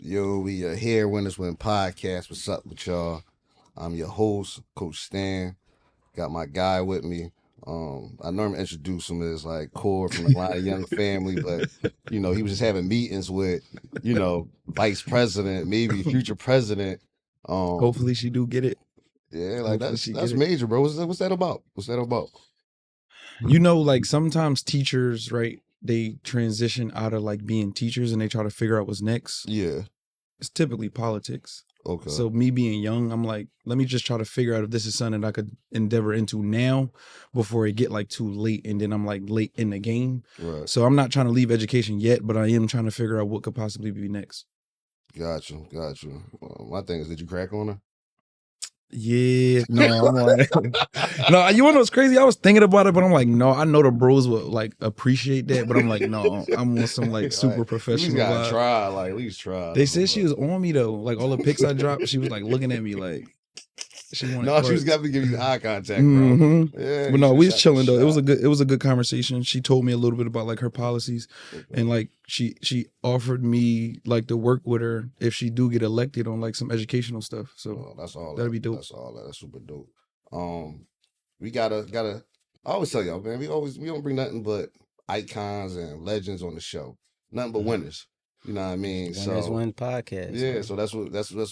Yo, we are here when it's when podcast. What's up with y'all? I'm your host, Coach Stan. Got my guy with me. I normally introduce him as like Core from the Line of Young Family, but he was just having meetings with, vice president, maybe future president. Um, Hopefully she do get it. yeah, like Hopefully that's she that's get it. major, bro. What's that about? What's that about? Like sometimes teachers, right? They transition out of like being teachers and they try to figure out what's next. Yeah. It's typically politics. Okay. So me being young, I'm like, let me just try to figure out if this is something that I could endeavor into now before it get like too late. And then I'm like late in the game. Right. So I'm not trying to leave education yet, but I am trying to figure out what could possibly be next. Gotcha. My thing is, did you crack on her? Yeah, no, I'm like, no, you wanna know what's crazy? I was thinking about it, but I'm like, no, I know the bros would like appreciate that, but I'm like, no, I'm on some like super Like, professional we gotta vibe. try. Like, at least try. They said she was on me though. Like all the pics I dropped, she was like looking at me like she wanted. No, she was parts. definitely giving you eye contact, bro. Mhm. Yeah, But no, you we should've was shot chilling the though. shot. It was a good conversation. She told me a little bit about like her policies, and like she offered me like to work with her if she do get elected on like some educational stuff. So Oh, that's all. that'd be dope. That's all. That's super dope. We gotta. I always tell y'all, man. We don't bring nothing but icons and legends on the show. Nothing but winners. You know what I mean? Winners So Win podcast. yeah. Man. So that's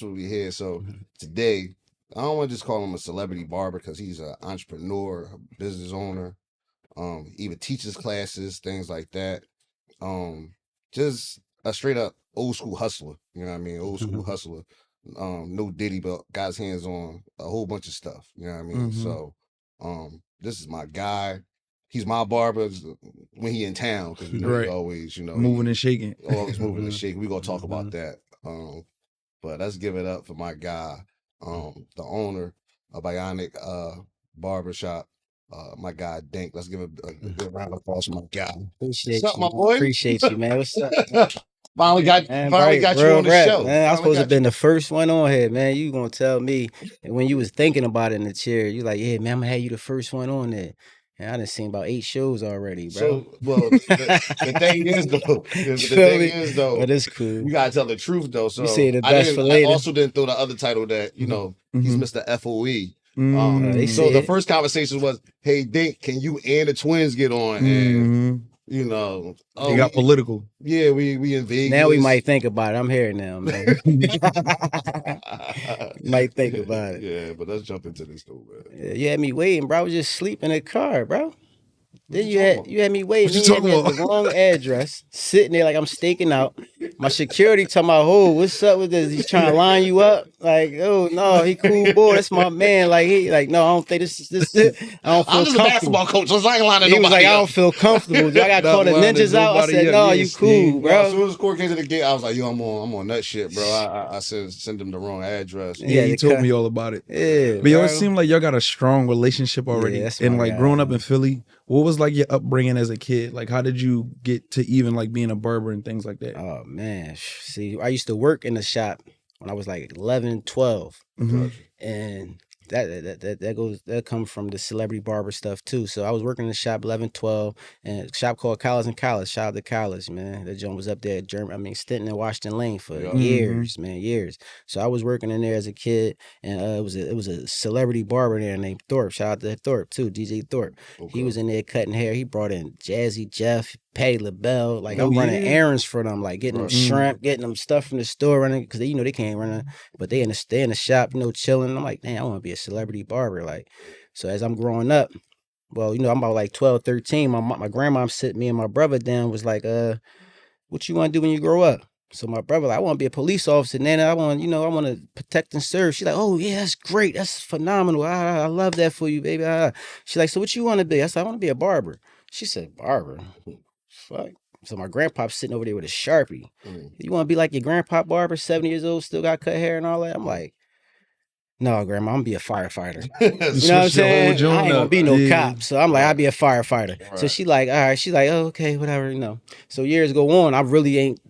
what we here. So today, I don't want to just call him a celebrity barber because he's an entrepreneur, a business owner. Even teaches classes, things like that. Just a straight up old school hustler. You know what I mean? Old school hustler. No Diddy, but got his hands on a whole bunch of stuff. You know what I mean? So, this is my guy. He's my barber when he in town because he Right. always, Moving and shaking. always moving and shaking. We gonna talk about that. But let's give it up for my guy, the owner of Bionic Barbershop, my guy Dink. Let's give a good round of applause for my guy. Appreciate What's up, you. my boy? Appreciate you, man. What's up? Finally got Man, you real on the rap, show. man. I was Finally supposed to got have been the first one on here, man. You gonna tell me when you was thinking about it in the chair, you like, yeah, man, I'm gonna have you the first one on there. And I done seen about 8 shows already, bro. So, well, the thing is though, But it's cool. you gotta tell the truth though. So You say the I best for I later. also didn't throw the other title that he's Mhm. Mr. FOE. They So say the it. first conversation was, "Hey Dink, can you and the twins get on?" And It got political. Yeah, we in Vegas. Now we might think about it. I'm here now, man. Might think about it. Yeah, but let's jump into this though, man. Yeah, you had me waiting, bro. I was just sleeping in the car, bro. Then you talking about? you had me waiting. What you Then talking had me at the wrong address, sitting there like I'm staking out. My security talking about, oh, what's up with this? He's trying to line you up. Like, oh no, he cool boy. That's my man. Like no, I don't think this. I don't feel I'm just a comfortable. basketball coach, so I ain't lining He was nobody like, I up. don't feel comfortable. I got Not called the lining ninjas out. I nobody said, up. no, Yeah, you Steve. cool, Bro, as bro. soon as Corey came to the gate, I was like, yo, I'm on that shit, bro. I said send him the wrong address. Yeah, he the told cut. me all about it. Yeah, But yo, it bro. seemed like y'all got a strong relationship already. that's And my like guy, growing up man. in Philly, what was like your upbringing as a kid? Like how did you get to even like being a barber and things like that? Oh man, see, I used to work in the shop when I was like 11, 12. Mhm. And that comes from the celebrity barber stuff too. So I was working in the shop 11, 12, and a shop called College and College. Shout out to College, man. That joint was up there at Stinton and Washington Lane for Yeah. years, man, years. So I was working in there as a kid, and it was a celebrity barber there named Thorpe. Shout out to Thorpe too, DJ Thorpe. He was in there cutting hair. He brought in Jazzy Jeff, Patty LaBelle. Like I'm running errands for them, like getting them shrimp, getting them stuff from the store, running because they can't run, but they in the shop, chilling. I'm like, damn, I want to be a celebrity barber. Like, so as I'm growing up, well, I'm about like 12, 13. My grandma sit me and my brother down, was like, what you want to do when you grow up? So my brother, like, I want to be a police officer, Nana. I want to protect and serve. She's like, oh yeah, that's great, that's phenomenal. I love that for you, baby. She's like, so what you want to be? I said, I want to be a barber. She said, barber? Fuck. So my grandpa's sitting over there with a Sharpie. You want to be like your grandpa barber, 70 years old, still got cut hair and all that? I'm like, No, grandma, I'm gonna be a firefighter. You You know what I'm switch your whole saying? I ain't joint gonna up. be no Yeah. cop. So I'm like, I'll be a firefighter. So Right. she like, all right. She's like, oh, okay, whatever, you know. So years go on, I really ain't,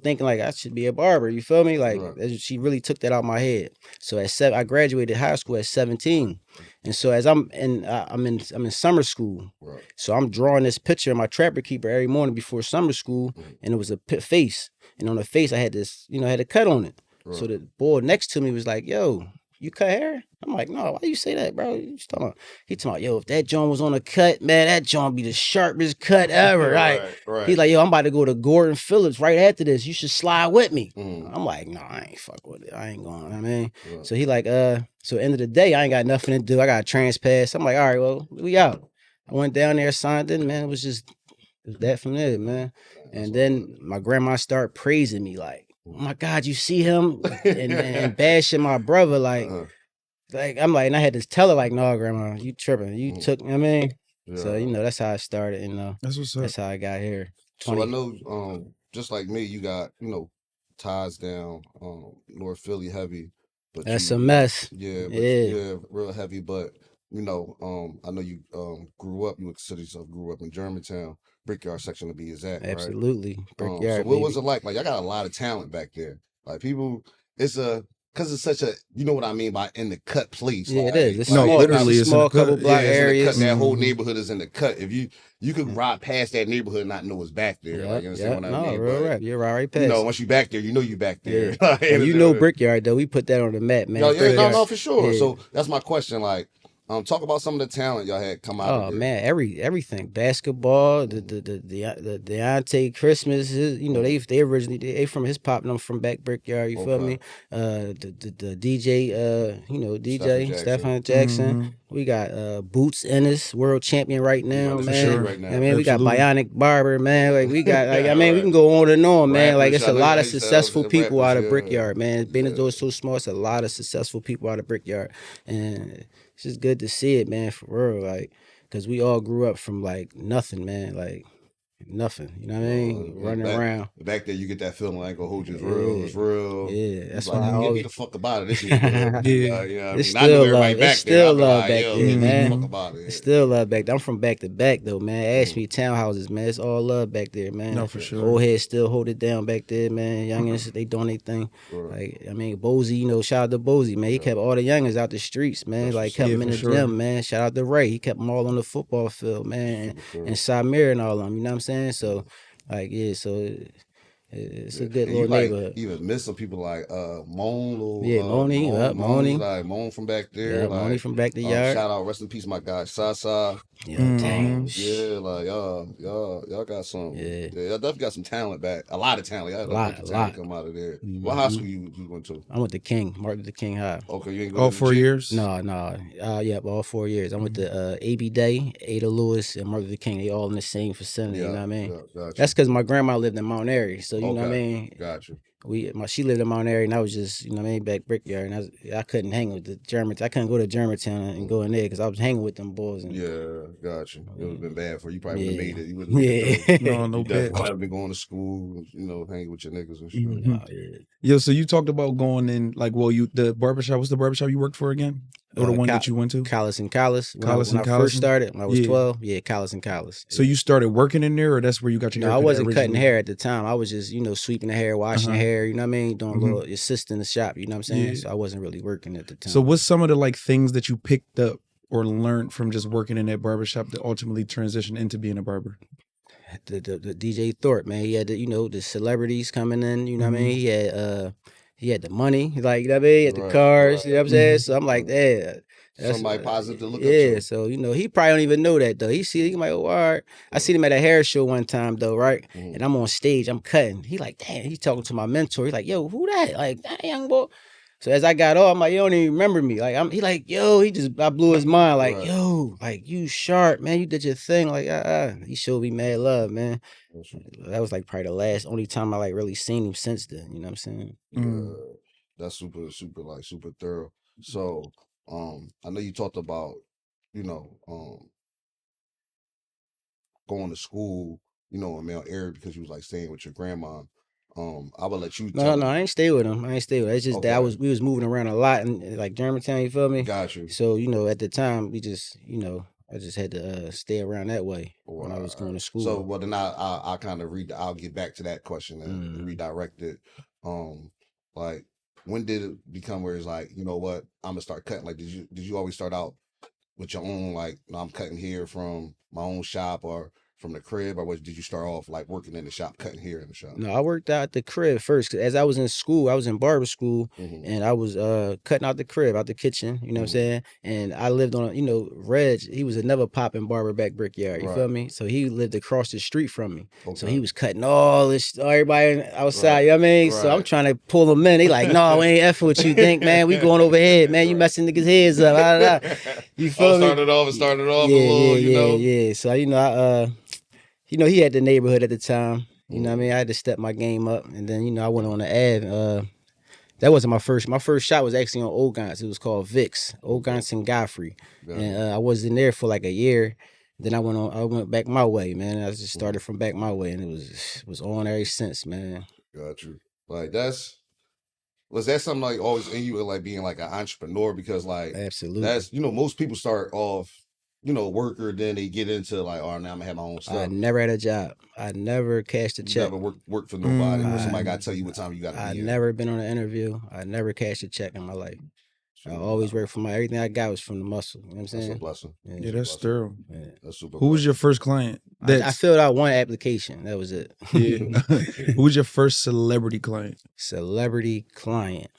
thinking like I should be a barber. You feel me? Like she really took that out my head. So at 7, I graduated high school at 17. And so as I'm in summer school. Right. So I'm drawing this picture of my trapper keeper every morning before summer school, and it was a face. And on the face I had this, I had a cut on it. Right. So the boy next to me was like, yo, you cut hair? I'm like, no, why you say that, bro? He talking about, yo, if that joint was on a cut, man, that joint be the sharpest cut ever. Right. He's like, yo, I'm about to go to Gordon Phillips right after this. You should slide with me. I'm like, no, I ain't fuck with it. I ain't going, I mean. Right. So he like, so end of the day, I ain't got nothing to do. I got a trans pass. I'm like, all right, well, we out. I went down there, signed in, man. It was that from there, man. And then my grandma started praising me like, oh my God, you see him? and bashing my brother like, I'm like, and I had to tell her like, no, grandma, you tripping. You took, I mean. Yeah. So, that's how I started, That's what's up. That's how I got here. 20. So I know, just like me, you got, ties down, North Philly heavy. But that's a mess. Yeah, real heavy. But, I know you grew up in Germantown, Brickyard section to be exact. Absolutely. Right? Brickyard. So what was it like? Like, I got a lot of talent back there. Like, people, because it's such a, you know what I mean by in the cut place. Yeah, like, it is. It's like, small, literally, it's a small couple block areas. That whole neighborhood is in the cut. If you could ride past that neighborhood and not know what's back there. Like, you understand what I mean? Real rap. You're right past. Once you back there, you back there. Yeah. Like, Brickyard though. We put that on the map, man. No, for sure. Yeah. So that's my question. Like, talk about some of the talent y'all had come out of there. Oh man, everything. Basketball, the Deontay Christmas, they originally they from his pop, and I'm from back Brickyard, you feel me? The DJ, DJ Stephen Jackson. Mm-hmm. We got Boots Ennis, world champion right now, man. Sure. Right now. I mean, we got Bionic Barber, man. Like we got, like, I mean, we can go on and on, man. Like it's a lot of successful people out of Brickyard, man. Being as though it's so small, it's a lot of successful people out of Brickyard, and it's just good to see it, man, for real. Like, because we all grew up from like nothing, man. Like nothing, you know what I mean? Running around. Back there, you get that feeling like, hold you, it's real, it's real. Yeah, that's like, why I always get the fuck about it. This is real. It's still love. It's still love back there, man. It's still love back there. I'm from back to back though, man. Ask me townhouses, man. It's all love back there, man. No, for sure. Old heads still hold it down back there, man. Youngins, they doing their thing. Like, I mean, Bozy, shout out to Bozy, man. He kept all the youngins out the streets, man. Like, kept them in the gym, man. Shout out to Ray. He kept them all on the football field, man. And Samir and all of them, you know what I'm saying? So, like, yeah, so it's a good little neighborhood. Even miss some people like Moan. Moni. Like Moan from back there. Yeah, Moni from back the yard. Shout out, rest in peace, my guy, Sasa. Yeah, dang. Yeah, like y'all got some. Yeah, y'all definitely got some talent back. A lot of talent. Y'all had a lot come out of there. Mm-hmm. What high school you went to? I went to King, Martin Luther King High. Okay, you ain't go all 4 years? No. Yeah, all 4 years. I went to AB Day, Ada Lewis, and Martin Luther King. They all in the same vicinity. You know what I mean? Yeah, gotcha. That's because my grandma lived in Mount Airy, so you know what I mean. Gotcha. She lived in Mount Airy, and I was just, you know what I mean, back Brickyard, and I couldn't hang with the Germans. I couldn't go to Germantown and go in there because I was hanging with them boys. And, gotcha. It would have been bad for you. You probably would have made it. You wouldn't no bad. You have been going to school, hanging with your niggas and shit. Mm-hmm. Yo, so you talked about going in, like, the barbershop. What's the barbershop you worked for again? Or the one that you went to? Collis and Collis. When I first started, when I was 12, Collis and Collis. So you started working in there, or that's where you got your hair? No, I wasn't cutting hair at the time. I was just, sweeping the hair, washing hair, you know what I mean? Doing a little assist in the shop, you know what I'm saying? Yeah. So I wasn't really working at the time. So what's some of the, like, things that you picked up or learned from just working in that barbershop that ultimately transitioned into being a barber? The DJ Thorpe, man. He had the celebrities coming in, you know what I mean? He had the money, like, you know what I mean? He had the cars, you know what I'm saying? So I'm like, yeah. Somebody positive to look up to. Yeah, so he probably don't even know that though. He like, oh, all right. I seen him at a hair show one time though, right? And I'm on stage, I'm cutting. He like, damn, he's talking to my mentor. He like, yo, who that? Like, that young boy. So as I got off, I'm like, you don't even remember me. Like, he like, yo, I blew his mind. Like, yo, like, you sharp, man. You did your thing. Like, he showed me mad love, man. That was like probably the only time I like really seen him since then. You know what I'm saying? Yeah, that's super, super, like, super thorough. So, I know you talked about, going to school, in Mount Airy because you was like staying with your grandma. I will let you No, tell no, I ain't stay with him. I ain't stay with him. It's just that Okay. we was moving around a lot in like Germantown, you feel me? Got you. So, at the time we just, I just had to stay around that way when I was going to school. So, well, then I'll kind of I'll get back to that question and redirect it. Like, when did it become where it's like, you know what, I'm gonna start cutting? Like, did you always start out with your own, like, no, I'm cutting here from my own shop or from the crib, or did you start off like working in the shop, cutting here in the shop? No, I worked out at the crib first. 'Cause as I was in school, I was in barber school, and I was cutting out the crib, out the kitchen. You know what I'm saying? And I lived on, Reg. He was another popping barber back Brickyard. You feel me? So he lived across the street from me. Okay. So he was cutting all this, everybody outside. You know what I mean? So I'm trying to pull them in. They like, no, we ain't effing with you, Dink, man. We going overhead, man. You messing niggas' heads up. Blah, blah, blah. You feel me? Started off yeah, a little, you know. Yeah. So he had the neighborhood at the time. You know what I mean? I had to step my game up. And then, I went on the Ave. That wasn't my first. My first shot was actually on Old Gons. It was called Vick's, Old Gons and Godfrey. Yeah. And I was in there for like a year. Then I went back my way, man. I just started from back my way, and it was on ever since, man. Got you. Like, was that something like always in you, like being like an entrepreneur? Because like Absolutely. that's, most people start off, worker, then they get into like, oh, now I'm gonna have my own stuff. I never had a job. I never cashed a check. Never worked for nobody. Where somebody gotta tell you what time you gotta be. I never been on an interview. I never cashed a check in my life. I always worked for everything I got was from the muscle. You know what I'm saying? That's a blessing. Yeah, that's thorough. Yeah. That's super. Who was your first client? I filled out one application. That was it. Yeah. Who was your first celebrity client? Celebrity client.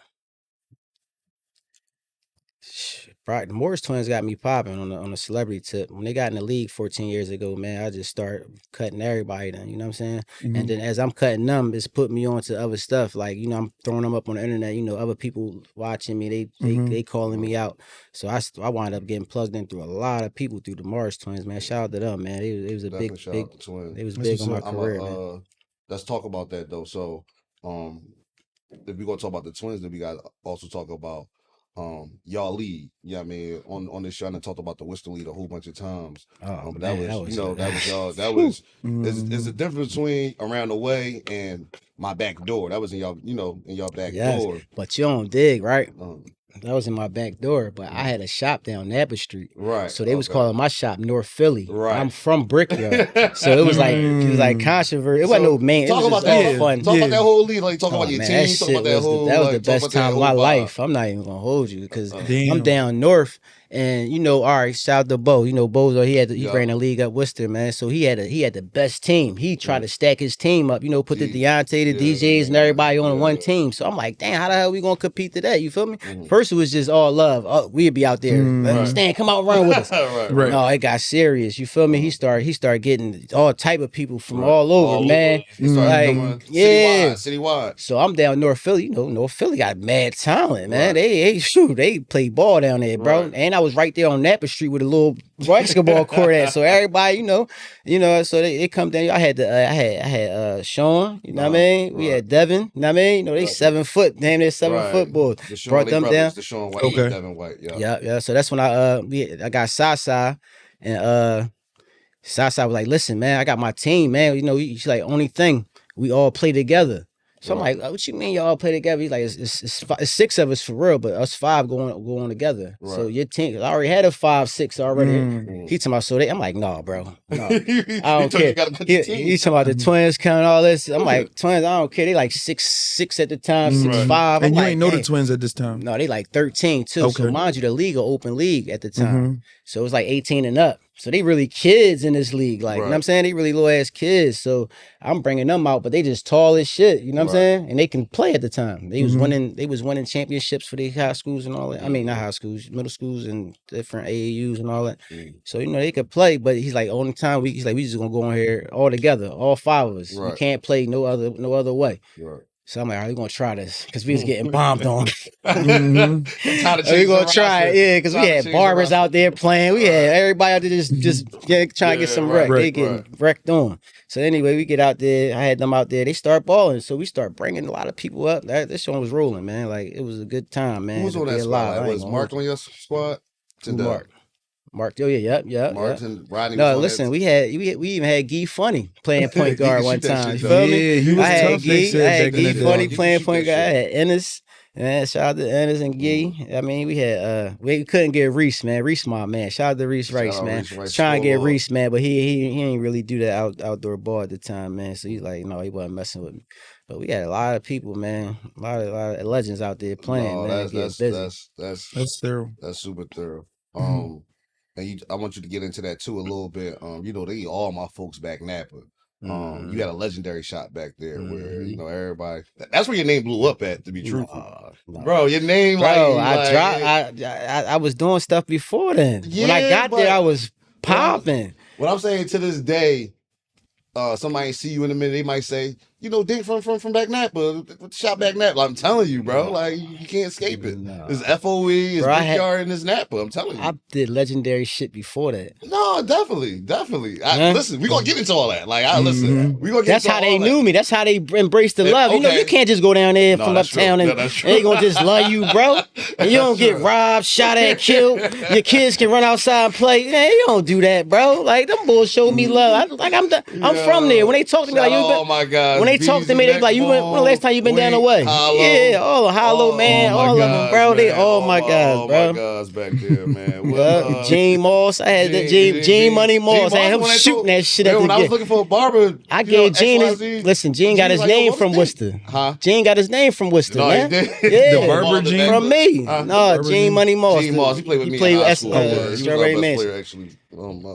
Right, the Morris twins got me popping on a celebrity tip. When they got in the league 14 years ago, man, I just started cutting everybody then, you know what I'm saying? And then as I'm cutting them, it's put me on to other stuff. Like, I'm throwing them up on the internet, other people watching me, they calling me out. So I wound up getting plugged in through a lot of people through the Morris twins, man. Shout out to them, man. They was a big, they was big on my career, man. Let's talk about that though. So, if we're gonna talk about the twins, then we gotta also talk about y'all lead. Yeah, I mean, on this show, I talked about the Worcester lead a whole bunch of times. But that was y'all. That was there's a difference between around the way and my back door. That was in y'all, in y'all back door. But you don't dig, right? That was in my back door, but I had a shop down Napa Street. Right. So they was calling my shop North Philly. Right. I'm from Brickyard. So it was like controversy. It wasn't no main. Talk about that. Fun. Talk about that whole lead. Like talk about your team. Talk about that whole. That was the best time of my life. I'm not even gonna hold you because I'm down north. And all right, shout out to Bo. Bozo, he ran the league up Worcester, man. So he had the best team. He tried to stack his team up, put the Deontay, the DJs, and everybody on one team. So I'm like, damn, how the hell we gonna compete to that? You feel me? First it was just all love. Oh, we'd be out there. Stan, come out, run with us. Right. No, it got serious. You feel me? He started getting all type of people from all over, man. Like, citywide. So I'm down North Philly. North Philly got mad talent, man. They play ball down there, bro. And I was right there on Napa Street with a little basketball court at. So everybody, so they come down. I had Sean, you know what I mean? We had Devin, you know what I mean? They 7 foot, damn, they're 7 foot boys. Brought them down. The Sean White, Devin White, yeah. So that's when I got Sasa, and Sasa was like, listen, man, I got my team, man. She's like, only thing, we all play together. So I'm like, what you mean y'all play together? He's like, it's 6 of us for real, but us 5 going together. Right. So your team, I already had a 5-6 already. He talking about I'm like, nah, bro. No, I don't care. He talking about the twins counting all this. I'm like, twins, I don't care. They like 6'6" at the time, 6'5". And you ain't know the twins at this time. No, they like 13 too. Okay. So mind you, the league, an open league at the time. So it was like 18 and up. So they really kids in this league. Like, you know what I'm saying? They really little ass kids. So I'm bringing them out, but they just tall as shit. You know what I'm saying? And they can play at the time. They was winning championships for the high schools and all that. I mean, not high schools, middle schools and different AAUs and all that. So, they could play, but he's like, only time we just gonna go on here all together, all 5 of us. We can't play no other way. So I'm like, all right, we're going to try this because we was getting bombed on. We're going to try it, yeah, because we had barbers out there playing. We had everybody out there just trying to get some wreck. They getting wrecked on. So anyway, we get out there. I had them out there. They start balling. So we start bringing a lot of people up. This one was rolling, man. Like, it was a good time, man. Who was on that squad? Was Mark on your squad? Mark? Mark. Oh yeah, yep. Martin, Rodney. No, was on listen, that. we even had Gee Funny playing point He guard can one shoot that time. shit, You though. feel me? Yeah, he was I had tough, they Gee, said I had back in the Gee day. Funny He can playing shoot point that guard. I shit. had Ennis. Man, shout out to Ennis and Gee. I mean, we had we couldn't get Reese, man. Reese, my man. Shout out to Reese Shout Rice, out man. Reese Rice, Was trying to get Score Reese, man, but he ain't really do that outdoor ball at the time, man. So he's like, no, he wasn't messing with me. But we had a lot of people, man. A lot of legends out there playing, No, man. Getting busy. That's thorough. that's super thorough. Mhm. And I want you to get into that too a little bit. You know, they eat all my folks back Napa. Mhm. You had a legendary shot back there where, you Mhm. know, everybody that's where your name blew up at, to be truthful. No. Bro, your name Bro, like I was doing stuff before then. When I Yeah, got there, I but- was popping. what I'm saying to this day, somebody see you in a minute, they might say, you know, Dink from back Napa, shot back Napa. Like, I'm telling you, bro, like you can't escape it. No. It's FOE, it's Bro, I Big had- Yard, and it's Napa. I'm telling you. I did legendary shit before that. No, definitely. Huh? Listen, we gonna get into all that. Like, listen, Mhm. we gonna get That's into how all they that. knew me. That's how they embraced the Yeah, love. You know, okay. you can't just go down there No, from that's true. uptown Yeah, and that's they gonna just love you, bro. And you don't get true. robbed, shot at, killed. Your kids can run outside and play. Man, you don't do that, bro. Like them bulls showed me love. I'm from there. When they talk to me, like you oh my God. when they talk to me, they be like, when the last time you been down the way? Yeah, all of Hollow, man, my all of them, gosh, bro. They man. all my guys, bro. Oh my gosh, back there, man. Well, Gene Moss, I had that Gene Money Moss. I had him shooting that shit at when the I was gate. looking for a barber, I you know, gave Gene XYZ, listen, Gene got Gene's his like, yo, name what from was Worcester. Huh? Gene got his name from Worcester, No, man. he did. Yeah. The barber Gene? From me. Huh? No, Barber Gene Gene? Money Moss. Gene Moss, he played with me played in high with school. S- He was Strawberry our best Mansion. player, actually,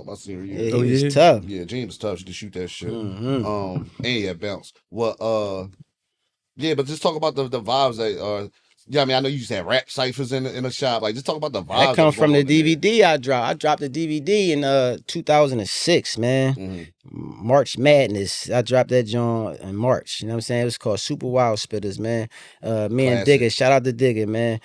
my senior Yeah, year. he Oh, was yeah? tough. Yeah, Gene was tough. She could shoot that shit. Mhm. And he had bounce. Well, yeah, but just talk about the vibes that are. Yeah, I mean, I know you used to have rap ciphers in the shop. Like, just talk about the vibes. That comes from the going on in DVD I dropped. I dropped the DVD in 2006, man. there. Mhm. March Madness. I dropped that joint in March. You know what I'm saying? It was called Super Wild Spitters, man. Me and Classic. Digger. Shout out to Digger, man.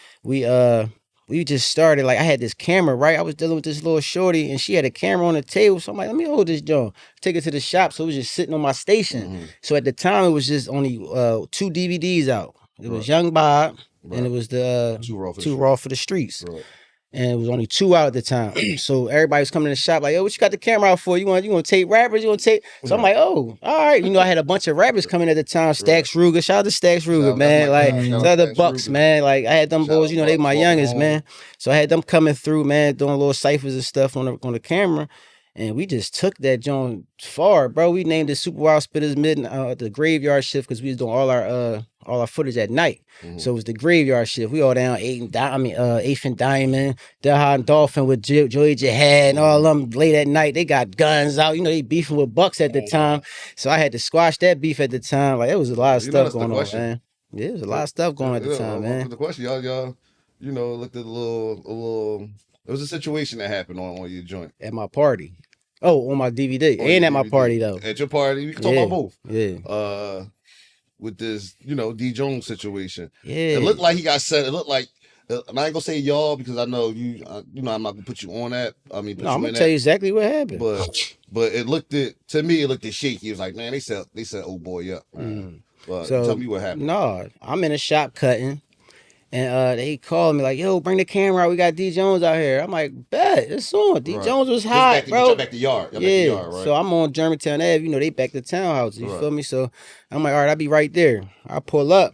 We just started, like, I had this camera, right? I was dealing with this little shorty, and she had a camera on the table. So I'm like, let me hold this joint. Take it to the shop. So it was just sitting on my station. Mhm. So at the time, it was just only 2 DVDs out. It was Right. Young Bob, Right. and it was the Too raw for the Too street. Raw for the Streets. Right. And it was only 2 out at the time. So everybody was coming in the shop like, yo, what you got the camera out for? You want to tape rappers? You want to tape? So I'm like, oh, all right. You know, I had a bunch of rappers coming at the time. Stax Ruger. Shout out to Stax Ruger, out- man. that's my Like, guy. Shout shout out out to Stax Bucks, Ruger. man. Like, I had them Shout boys, out you know, they Bucks, my Walk youngest, Home. man. So I had them coming through, man, doing little ciphers and stuff on the camera. And we just took that joint far, bro. We named it Super Wild Spitters the graveyard shift because we was doing all our footage at night. Mhm. So it was the graveyard shift. We all down 8th and Diamond, Delhi and Dolphin with Joey Jihad and all of them late at night. They got guns out. You know, they beefing with Bucks at the time. So I had to squash that beef at the time. Like, it was a lot of You know stuff that's the going on, question. man. Yeah, it was a lot of stuff going on at the time, man. The question, y'all, you know, looked at a little. It was a situation that happened on your joint. At my party. Oh, on my DVD. On And your at my DVD. party, though. At your party, we can talk Yeah. about both. Yeah. With this, you know, D Jones situation. Yeah. It looked like he got set. It looked like, and I ain't gonna say y'all because I know you. You know, I'm not gonna put you on that. I mean, put No, you I'm in gonna tell that. you exactly what happened. But it looked at to me. It looked at shaky. It was like, man, they set old boy up. Man. But So, tell me what happened. No, I'm in a shop cutting, and they called me like, "Yo, bring the camera out. We got D Jones out here." I'm like, "Bet, it's on." D Right. Jones was This hot, back to, bro. Back to yard. Y'all Yeah. back to yard, right? So I'm on Germantown Ave. You know, they back to townhouses. You Right. feel me? So I'm like, all right, I'll be right there. I pull up.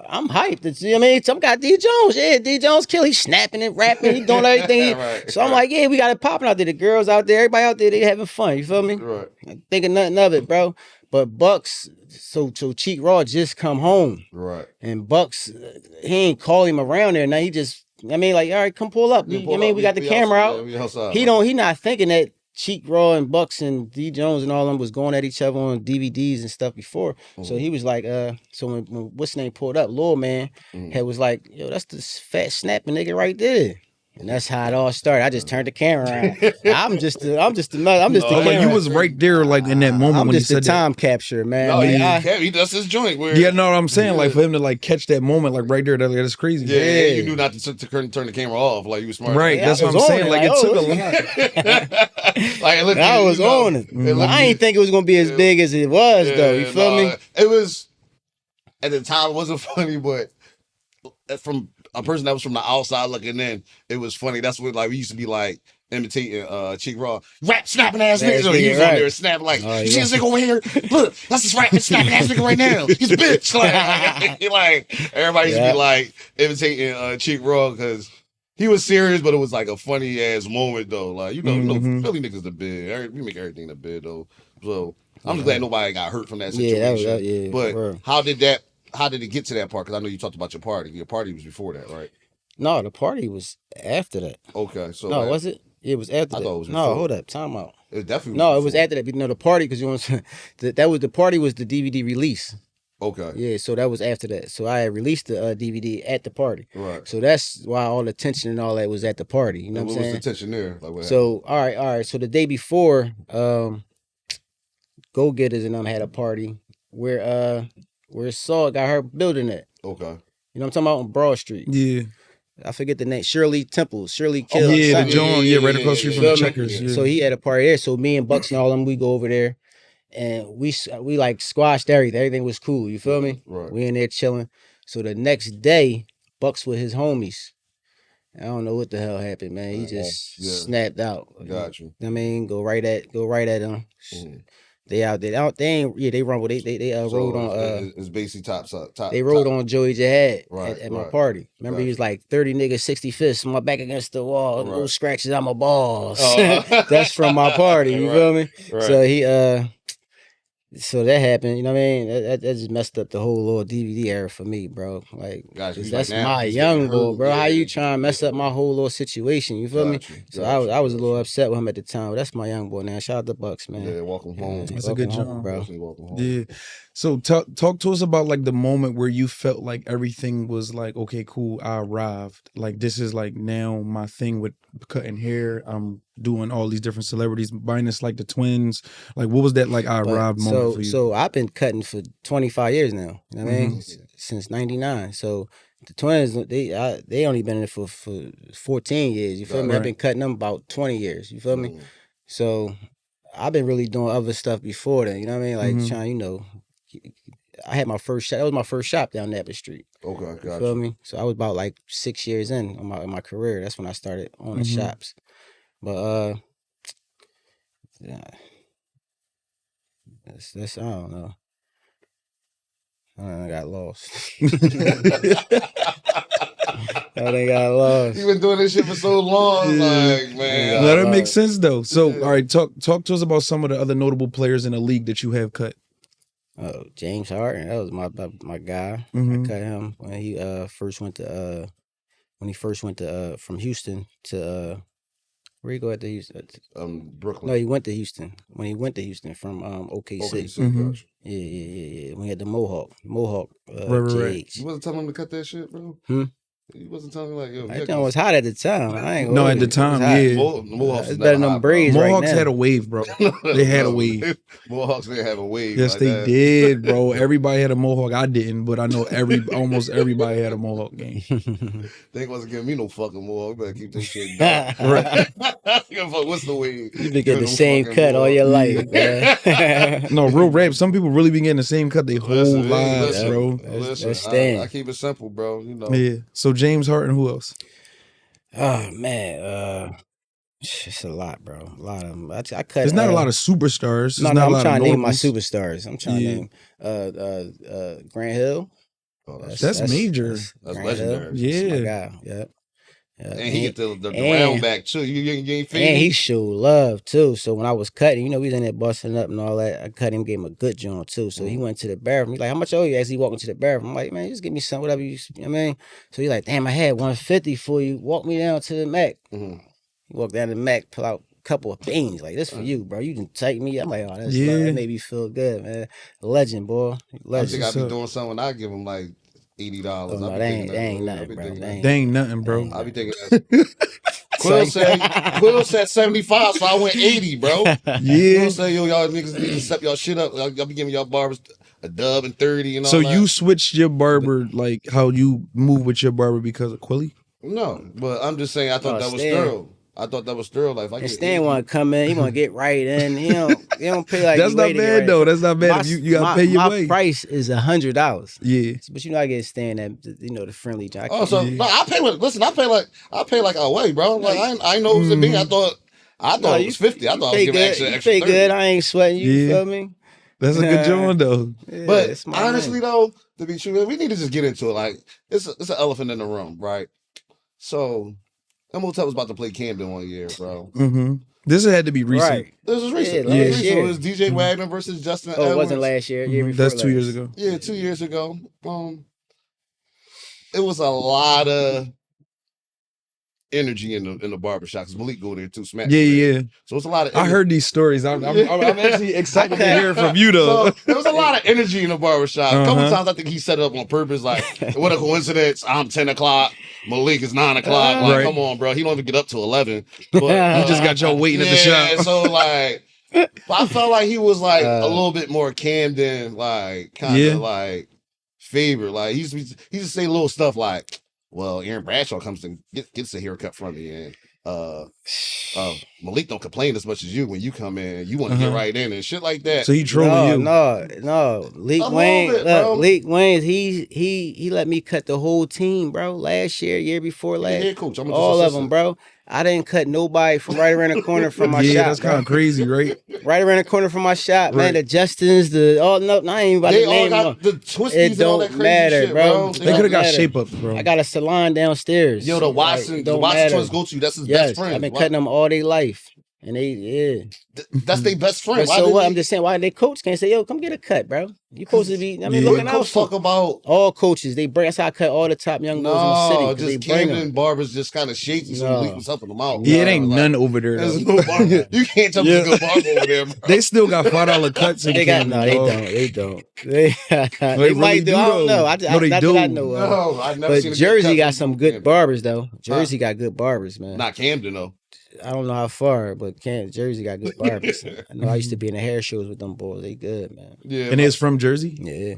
I'm hyped. You know what I mean? Some got D Jones. Yeah, D Jones kill. He's snapping and rapping. He doing everything. Right, So I'm right. like, yeah, we got it popping out there. The girls out there, everybody out there, they having fun. You feel me? Right. Thinking nothing of it, bro. But Bucks, so Cheek Raw just come home. Right. And Bucks, he ain't call him around there. Now he just, I mean, like, all right, come pull up. Yeah, I mean, we got the camera out. We outside, He not thinking that Cheek Raw and Bucks and D Jones and all them was going at each other on DVDs and stuff before. So he was like, so when what's name pulled up, Lil Man had was like, yo, that's the fat snapping nigga right there. And that's how it all started. I just turned the camera around. I'm just the Oh, camera. like you was right there, like in that moment I'm when you just the said that. time capture, man. No, Like, he does his joint. Where, Yeah, no, I'm saying like for him to like catch that moment, like right there, that's crazy. Yeah, Yeah. you knew not to turn the camera off. Like you was smart. Right, Yeah, that's I what I'm was on saying. it, Like like, it oh, took a it's lot. Like it looked, I you was know, on it. looked- I ain't think it was gonna be as big as it was, though. You feel me? It was at the time. It wasn't funny, but from a person that was from the outside looking in, it was funny. That's what like we used to be like imitating Chick Raw, rap snapping ass nigga. So he was on there snapping like, you see this nigga over here? Look, that's this rap snapping ass nigga right now. He's a bitch. Like everybody used to be like imitating Chick Raw because he was serious, but it was like a funny ass moment though. Like you know, Philly niggas the bid. We make everything the bid though. So I'm just glad nobody got hurt from that situation. But how did it get to that part? Because I know you talked about your party. Your party was before that, right? No, the party was after that. Okay, so no, was it? It was after I that. thought it was no, hold up, time out. It definitely no, it was after that. The party because you know that was the party was the DVD release. Okay. Yeah, so that was after that. So I had released the DVD at the party. Right. So that's why all the tension and all that was at the party. You know what I'm saying? What was the tension there? Like what so happened? All right. So the day before, Go Getters and them had a party where Saw got her building at. Okay. You know what I'm talking about on Broad Street. Yeah. I forget the name. Shirley Kill. Yeah, the John. Yeah, right across the street from the Checkers. Yeah. So he had a party there. So me and Bucks and all them, we go over there, and we like squashed everything. Everything was cool. You feel me? Right. We in there chilling. So the next day, Bucks with his homies. I don't know what the hell happened, man. He just snapped out. Got you. I mean, go right at him. Mm-hmm. They out there. They rumble. They rode on. It's basically top. They rode on Joey Jihad right, at my party. Remember, he was like 30 niggas, 60 fists, my back against the wall, little scratches on my balls. That's from my party. You feel me? Right. So he so that happened. You know what I mean? That just messed up the whole little DVD era for me, bro. Like that's my young boy, bro. How you trying to mess up my whole little situation? You feel me? So I was a little upset with him at the time. But that's my young boy now. Shout out to Bucks, man. Yeah, welcome home. That's a good job, bro. Yeah. So talk to us about like the moment where you felt like everything was like, okay, cool, I arrived. Like this is like now my thing with cutting hair. I'm doing all these different celebrities, minus like the twins. Like what was that like I arrived moment for you? So I've been cutting for 25 years now. You know what I mean? Since 99. So the twins, they only been in it for 14 years. You feel me? I've been cutting them about 20 years. You feel me? So I've been really doing other stuff before then. You know what I mean? Like trying, you know, I had my first shop. That was my first shop down Napa Street. Okay, gotcha. You feel me? So I was about like 6 years in my career. That's when I started owning shops. But yeah, that's I don't know. I got lost. I got lost. You've been doing this shit for so long, like man. No, that makes sense though. So all right, talk to us about some of the other notable players in the league that you have cut. Oh, James Harden, that was my guy. I cut him when he first went to from Houston to where he go at the Houston? Brooklyn. No, he went to Houston. When he went to Houston from OKC. Yeah. When he had the Mohawk. Right. You wasn't telling him to cut that shit, bro? You wasn't telling me like, yo. That thing was hot at the time. I ain't no, at the time, yeah. Mohawks it's better than them braids right now. Mohawks had a wave, bro. They had a wave. Mohawks didn't have a wave. Yes, like they that. did, bro. Everybody had a Mohawk. I didn't, but I know almost everybody had a Mohawk game. They wasn't giving me no fucking Mohawk. You better keep this shit down. Right. What's the wave? You been getting the same cut all your life, man. No, real rap. Some people really been getting the same cut their whole lives, bro. I keep it simple, bro. You know. Yeah. So James Harden, who else? Oh man, it's a lot, bro. A lot of them. I cut. There's not a lot of superstars. No, I'm trying to name my superstars. I'm trying to name Grant Hill. Oh, that's major. That's legendary. Yeah, that's my guy. Yeah. And he get the round back too. You ain't feeling. And he showed love too. So when I was cutting, you know, we was in there busting up and all that. I cut him, gave him a good joint too. So he went to the bathroom. He's like, "How much owe you?" As he walked into the bathroom, I'm like, "Man, just give me some, whatever you know what I mean." So he's like, "Damn, I had 150 for you. Walk me down to the Mac." He walked down to the Mac, pull out a couple of beans. Like, this for you, bro. You can take me. I'm like, "Oh, that's love. That made me feel good, man." Legend, boy. Legend. I think I be doing something. I give him like $80. Oh, no, they ain't nothing, bro. They ain't nothing, bro. I be thinking Quill said 75, so I went 80, bro. Yeah. Quill said, yo, y'all niggas need to step y'all shit up. Y'all be giving y'all barbers a dub and 30 and all that. So you switched your barber, like how you move with your barber because of Quilly? No, but I'm just saying I thought that was thorough. I thought that was thrill life. I And get Stan 80. want to come in. He want to get right in. He don't pay like That's you not waited bad right. though. That's not bad. You gotta pay your my way. price is $100. Yeah. But you know I get Stan that the friendly job. Oh, so no, I pay with. Listen, I pay like a way, bro. Like I know it was a big. I thought it was 50. I thought I was giving extra. You pay 30. good. I ain't sweating you. Yeah. Feel me? That's a good joint though. Yeah, But it's my honestly, man. though, to be true, we need to just get into it. Like it's an elephant in the room, right? So, Imhotep was about to play Camden one year, bro. Mm-hmm. This had to be recent. Right. This was recent. Yeah, It was last recent. year. It was DJ Wagner versus Justin Oh, it Edwards. wasn't last year. Year before That's 2 years last. ago. Yeah, 2 years ago. It was a lot of energy in the barbershop because Malik go there too. Smack. Yeah. So it's a lot of. I heard these stories. I'm actually excited to hear from you though. So there was a lot of energy in the barbershop. A couple Uh-huh. times I think he set it up on purpose. Like, what a coincidence! I'm 10 o'clock. Malik is 9 o'clock. Like, Right. come on, bro. He don't even get up till 11. But, You just got y'all waiting at the shop. So like, but I felt like he was like a little bit more Camden, like kind of like favorite. Like he used to say little stuff like, "Well, Aaron Bradshaw comes and gets a haircut from me, and Malik don't complain as much as you when you come in. You want to get right in and shit like that." So he trolling you. No. Leak Wayne, Leak Wayne, he let me cut the whole team, bro. Last year, year before last, head coach. I'm all of them, bro. I didn't cut nobody from right around the corner from my shop. Yeah, that's kind of crazy, right? Right around the corner from my shop, Right. man. The Justins, I ain't even about They to all name got them. the twisties It and all that don't crazy matter, shit, bro. They could have got matter. shape ups, bro. I got a salon downstairs. Yo, the Watson twins go to. That's his best friend. I've been cutting them all their life. And That's their best friend. But so what? I'm just saying, why they coach can't say, yo, come get a cut, bro? You supposed to be, looking out for. Talk about All coaches, they bring, that's how I cut all the top young boys in the city. 'cause just they bring Camden them. Barbers just kind of shaky, so Malik was helping them out. Yeah, it ain't none over there. There's Though. no barber. You can't tell me there's a good barber over there, bro. They still got $5 cuts. In They got, Camden, no, they bro. don't. They don't. They really might do. I don't though. know. No, they not do. that I know of. No, I've never But seen a good Jersey cut got from some good Camden. barbers, though. Jersey got good barbers, man. Not Camden, though. I don't know how far, but Jersey got good barbers. I know I used to be in the hair shows with them boys. They good, man. Yeah, And it's from Jersey? Yeah.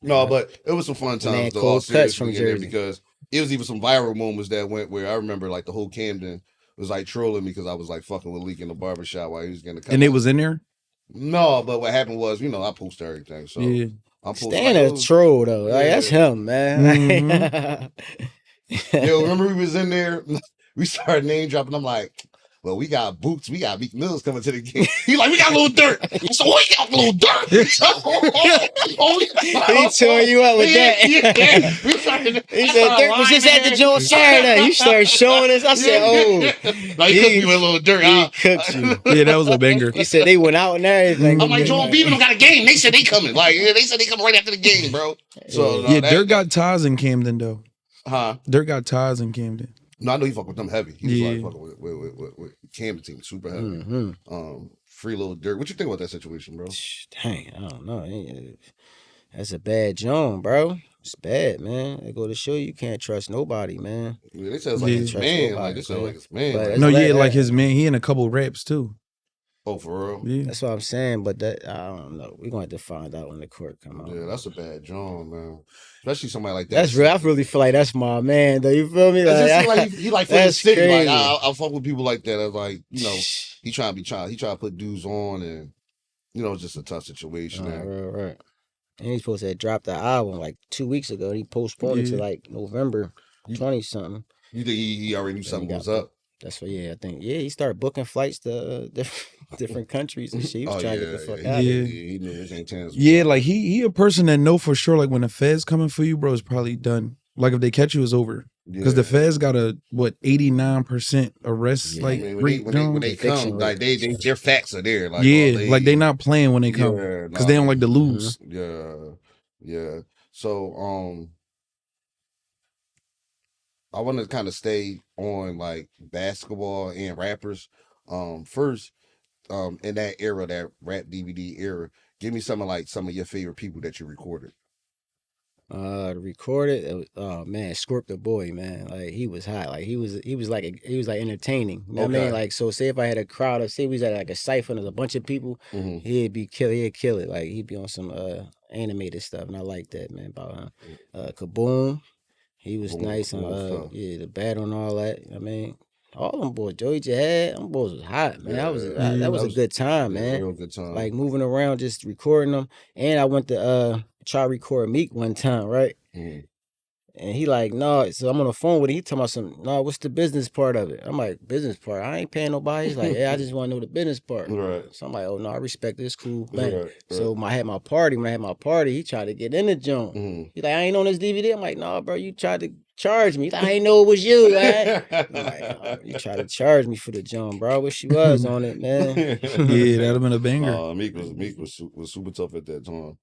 no, but it was some fun Man, times though. cold All cuts seriously from in there Jersey. because it was even some viral moments that went where I remember like the whole Camden was like trolling me because I was like fucking with Leak in the barbershop while he was getting the cut. And they was in there? No, but what happened was, I post everything. So Yeah. I'm posting Stan like, a troll, though. Like, that's him, man. yo, remember we was in there? We started name dropping. I'm like, well, we got Boots, we got Meek Mills coming to the game. He like, we got Lil Durk. So we got Lil Durk. He tore you up with that. Yeah. He said, Dirk was just at the Joe Saturday. You started showing us. I said, oh. Like, he cooked me with Lil Durk. He cooked you. Yeah, that was a banger. He said they went out and everything. I'm like, Joel Beaver don't got a game. They said they coming. Like, they said they coming right after the game, bro. So Yeah, Dirk got ties in Camden, though. Huh? Dirk got ties in Camden. No, I know he fuck with them heavy. He was Yeah. like fucking with Camden team, super heavy. Mm-hmm. Free Lil Durk. What you think about that situation, bro? Dang, I don't know. That's a bad joint, bro. It's bad, man. They go to show you can't trust nobody, man. Yeah, they said it's like Yeah. his man. Like they said like his man. But Like, it's No, yeah, like like that. his man. He in a couple raps, too. oh, for real? Yeah. That's what I'm saying, but that I don't know. We're gonna have to find out when the court come out. Yeah, that's a bad John, man. Especially somebody like that. That's real. I really feel like that's my man, though. You feel me? It just seem like he like for his that's city. Like crazy. I fuck with people like that. That's like he trying to put dudes on, and it's just a tough situation. Right. And he's supposed to have dropped the album like 2 weeks ago. He postponed it to like November 20 something. You think he already knew something was up? That's what. Yeah, I think. Yeah, he started booking flights to different countries and shit. He was trying to get the fuck out. Yeah. Of He knew his antennas. Yeah, like he a person that know for sure, like when the feds coming for you, bro, it's probably done. Like if they catch you, it's over. Because the feds got a 89% arrest Yeah, like I mean, rate. when they come, Fiction like their facts are there. Like Like they not playing when they come because they don't like to lose. Yeah. So I want to kind of stay on like basketball and rappers. First, in that era, that rap DVD era, give me some of your favorite people that you recorded. To record it, oh man, Scorp the boy, man, like he was hot, like he was like entertaining. You know what I mean? Like, so say if I had a crowd of, say we was at like a cipher and there's a bunch of people, he'd kill it, like he'd be on some animated stuff, and I like that, man. About him. Kaboom, he was nice, and Kaboom stuff. the battle and all that. You know what I mean, all them boys, Joey Jihad, them boys was hot, man. That was Yeah. that was a good time, Yeah, man. real good time. Like moving around, just recording them. And I went to try to record Meek one time, right? Mm. And he like, no, so I'm on the phone with him. He talking about some, no, what's the business part of it? I'm like, business part? I ain't paying nobody. He's like, yeah, I just want to know the business part. Right. So I'm like, oh no, I respect this, cool, bang. Right. So when I had my party, he tried to get in the joint. Mm. He's like, I ain't on this DVD. I'm like, no, bro, you tried to charge me. He's like, I ain't know it was you, right? I'm like, oh, you tried to charge me for the joint, bro. I wish you was on it, man. Yeah, that'd have been a banger. Meek was super tough at that time.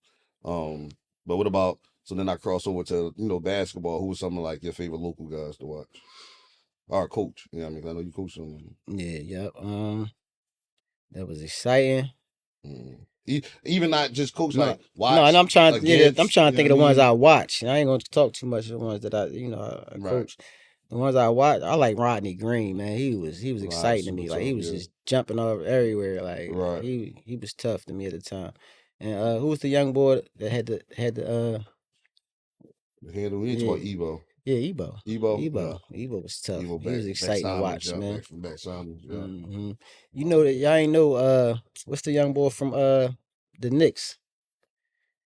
But what about, so then I cross over to, basketball. Who was some of like your favorite local guys to watch? Our coach. Yeah, I mean, I know you coach them. Yeah, yep. That was exciting. Even not just coach, No, like watch. no, and I'm trying. against, I'm trying to think of the what I ones mean? I watch. And I ain't gonna talk too much of the ones that I Right. coach. The ones I watch, I like Rodney Green, man. He was Right, exciting to me. super Like he tough, was yeah. just jumping off everywhere. Like Right. he was tough to me at the time. And who was the young boy that had the Handle we ain't talking about Ebo. yeah, Ebo. Ebo. Ebo was tough. Ebo He was exciting to watch, man. Back from back Simons, yeah. Mm-hmm. You know that y'all ain't know what's the young boy from the Knicks?